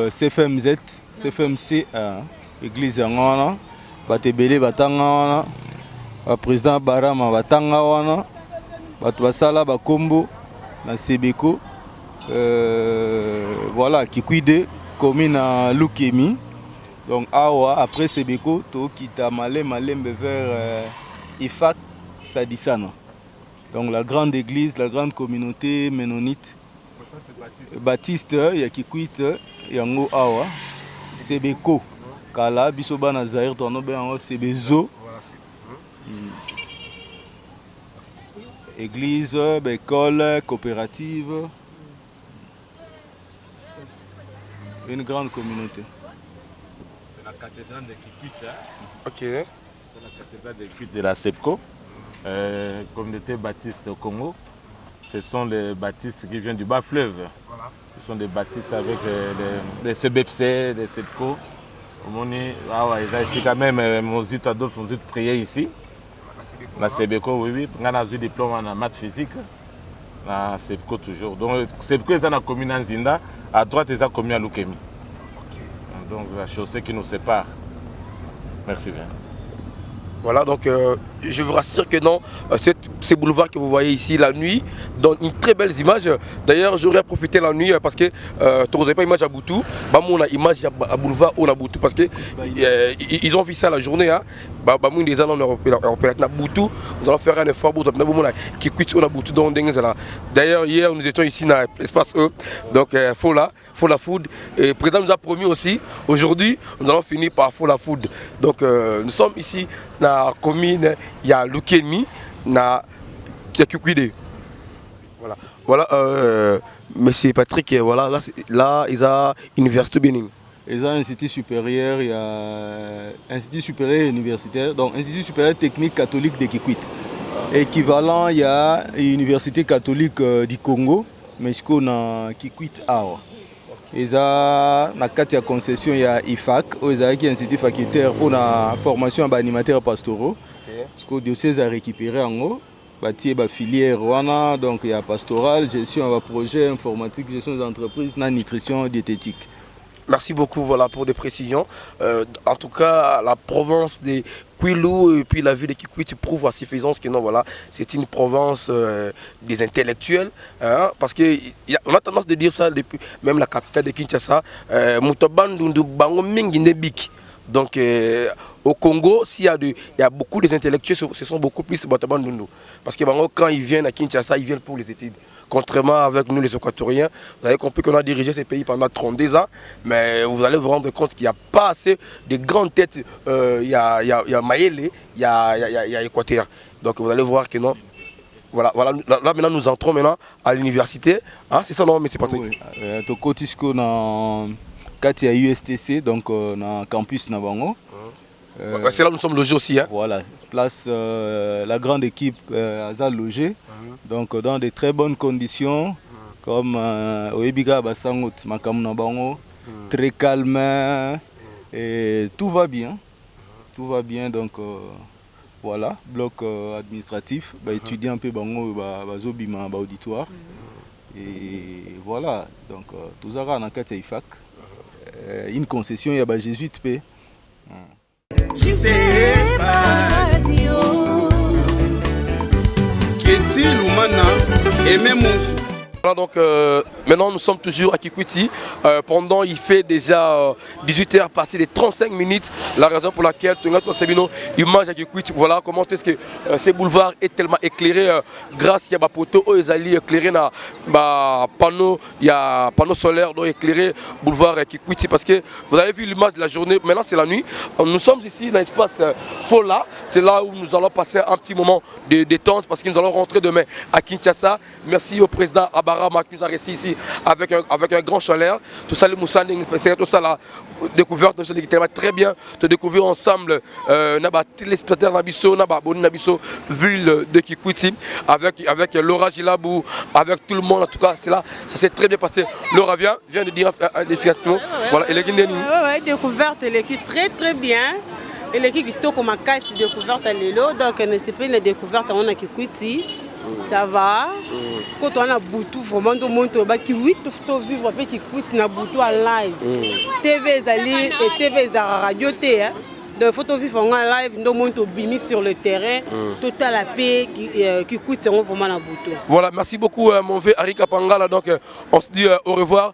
CFMZ CFMC église yango wana bato ebele batanga wana président Barama batanga wana bato basala bakombo na Sebeko voilà Kikwide commune à Lukemi. Donc awa après Sebeko tokita malembe vers Ifak Sadisana. Donc la grande église, la grande communauté ménonite. Ça c'est Baptiste ya Kikwite yango awa Sebeko kala biso bana Zaire tono be yango Sebezo. Église, école, coopérative. Une grande communauté. C'est la cathédrale de Kikwit. Ok. C'est la cathédrale de Kikwit de la SEPCO, communauté baptiste au Congo. Ce sont les baptistes qui viennent du bas fleuve. Voilà. Ce sont des baptistes avec des CBFC, des SEPCO. Ils ont ici quand même, Mozito Adolphe, on prier ici. La SEPCO, oui. On a eu diplôme en maths physique. La SEPCO toujours. Donc SEPCO est dans la commune Nzinda. À droite, ils ont commis à Lukemi. Okay. Donc la chaussée qui nous sépare. Merci bien. Voilà, donc je vous rassure que non, ces boulevards que vous voyez ici la nuit donnent une très belle image. D'ailleurs, j'aurais profité la nuit parce que tu n'aurais pas image à Boutou. On a image à boulevard on a Boutou parce que ils ont vu ça la journée. Hein. Des ans à Boutou, nous allons faire un effort pour qui quitte on a Boutou. D'ailleurs, hier nous étions ici dans l'espace E, donc Fola Food. Et le président nous a promis aussi, aujourd'hui, nous allons finir par Fola Food. Donc nous sommes ici dans la commune, il y a Lukemi, il y a Kikwide. Voilà, monsieur Patrick, voilà, là il y a l'université Bénin. Il y a un institut supérieur, il y a institut supérieur universitaire, donc institut supérieur technique catholique de Kikwit. Équivalent, il y a l'université catholique du Congo, mais je connais na Kikwit Awa. Il y a la concession, il y a IFAC, il y a un institut facultaire pour la formation d'animateurs pastoraux. Parce que le diocèse a récupéré en haut, bâti la filière, donc il y a pastoral, gestion de projet informatique, gestion des entreprises, nutrition, diététique. Merci beaucoup voilà, pour des précisions. En tout cas, la province des Kwilu et puis la ville de Kikwit prouve à suffisance que non, voilà, c'est une province des intellectuels. Hein, parce qu'on a tendance de dire ça depuis même la capitale de Kinshasa. Donc au Congo, s'il y a beaucoup d'intellectuels, ce sont beaucoup plus Batabandundu. Parce que quand ils viennent à Kinshasa, ils viennent pour les études. Contrairement avec nous les Équatoriens, vous avez compris qu'on a dirigé ces pays pendant 32 ans, mais vous allez vous rendre compte qu'il n'y a pas assez de grandes têtes. Il y a Mayele, il y a Équateur. Donc vous allez voir que non. Voilà, là maintenant nous entrons maintenant à l'université. Ah, c'est ça non, mais c'est pas tout. Quand il y a USTC, donc dans le campus Nabango. C'est là où nous sommes logés aussi. Hein? Voilà, place la grande équipe a logé, donc dans de très bonnes conditions, comme Oebiga Basangot, Makam Nabango, très calme, et tout va bien. Tout va bien, donc voilà, bloc administratif, étudier un peu Bango, Bazobima, auditoire. Et voilà, donc tout ça dans le IFAC. Une concession, il y a Jésuite P. Je sais pas Dieu. Keti Lumana et même donc maintenant nous sommes toujours à Kikwiti. Pendant il fait déjà 18h passé des 35 minutes. La raison pour laquelle il mange à Kikwiti. Voilà comment est-ce que ces boulevards est tellement éclairé grâce à Bapoto Oezali éclairé dans panneau, il y a panneau solaire donc éclairé boulevard Kikwiti parce que vous avez vu l'image de la journée. Maintenant c'est la nuit. Nous sommes ici dans l'espace Fola. C'est là où nous allons passer un petit moment de détente parce que nous allons rentrer demain à Kinshasa. Merci au président Abara qui nous a réussi ici avec un grand chaleur. Tout ça, le Moussa, tout ça, la découverte, nous avons très bien de découvrir ensemble les téléspectateurs Nabiso, Nabiso, ville de Kikwiti, avec Laura Gilabou, avec tout le monde. En tout cas, c'est là, ça s'est très bien passé. Laura vient de dire un défi à tout le monde. Voilà, et l'équipe découverte, l'équipe très bien. Et l'équipe qui toque ma caisse découverte à l'élo, donc c'est pas une découverte à Kikwiti. Ça va. Quand on a Boutou, vraiment, on montre qui oui, tout vivre avec qui coûte na Boutou en live. TV Zali et TV Zara Radio T. De photos vivre en live, nous montre bimi sur le terrain. Total la paix qui coûte vraiment na Boutou. Voilà, merci beaucoup mon vieux Harry Kapangala. Donc on se dit au revoir.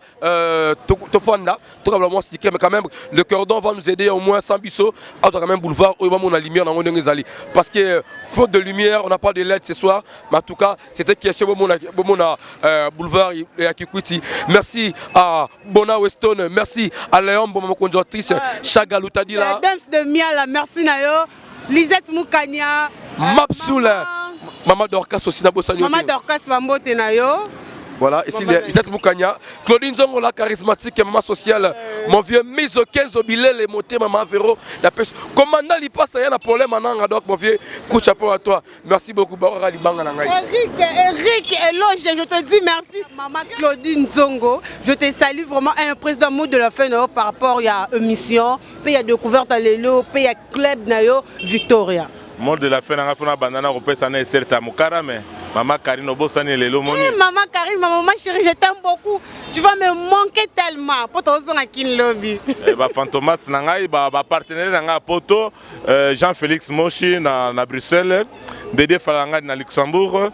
Tofanda, probablement si mais quand même le cordon va nous aider au moins sans biseau. À quand même boulevard où on a lumière dans mon Zali. Parce que faute de lumière, on n'a pas de LED ce soir. Mais en tout cas, c'était question au boulevard et à Kikwiti. Merci à Bona Weston, merci à Léon, mon conductrice Chagalou Tadila. Miala, merci Nayo, Lisette Moukania, Mapsoula, Maman Dorcas aussi, Maman Dorcas Mambote Nayo. Voilà, ici Lisette Moukania, Claudine Zongo, la charismatique, maman sociale, mon vieux mise au 15 au billet, les motés, maman Véro, la pêche. Commandant, il passe, il y a un problème maintenant, donc mon vieux, coup de chapeau à toi. Merci beaucoup, Barra Libanga. Eric, éloge, je te dis merci, maman Claudine Zongo. Je te salue vraiment, un président mot de la fin par rapport à l'émission, puis il y a découverte à l'élo, puis il y a club Nayo, Victoria. Mot de la fin, on a banana repère ça n'est certes à Mukara, mais maman Karine Obosani les lomoni. Maman Karine, maman chérie, je t'aime beaucoup. Tu vas me manquer tellement. Pour ton son à Kin Lobby. Fantomas Nangai, partenaire Nanga Poto, Jean-Félix Moshi na Bruxelles, Dédé Falanga na Luxembourg,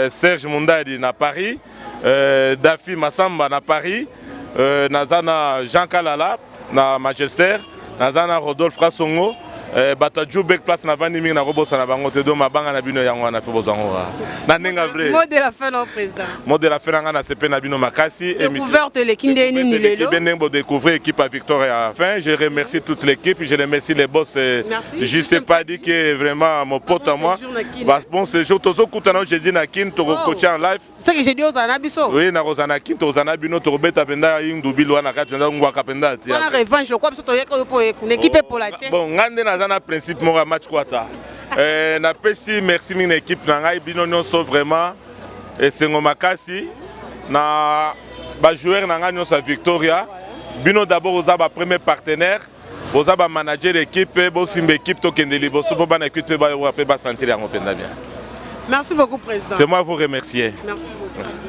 Serge Mundadi na Paris, Dafi Massamba na Paris, Nazana Jean Kalala na Manchester, Nazana Rodolphe Frasongo. Batadjou Bek place na vandi mingi na robosa na bango te do mabanga na bino yango na fe bozango na nenga vrai mot de la fin au président mot de la fin nga na CP na bino makasi découverte l'équipe ni lelo benengo découvrir équipe à Victoria. Enfin je remercie toute l'équipe, je remercie les boss. Je sais pas dit que vraiment mon pote à moi bon ce jour tozo kutana je dis na kin to coach en live c'est que j'ai dit aux anabiso oui na rozana kin to zana bino to beta penda indu bilwa na katenda ngwa kapenda ti on a revanche quoi parce que to yeko pour l'équipe pour la tête bon ngande na un principe mon match quata na pesi merci min équipe na ngai bino nyonso vraiment et sengo makasi na ba joueur na ngai nyonso Victoria bino d'abord aux ba premier partenaire aux ba manager l'équipe bo simbe équipe to kendeli bo so ba na équipe ba wa pe ba sentir en open bien. Merci beaucoup président. C'est moi vous remercier. Merci beaucoup. Merci.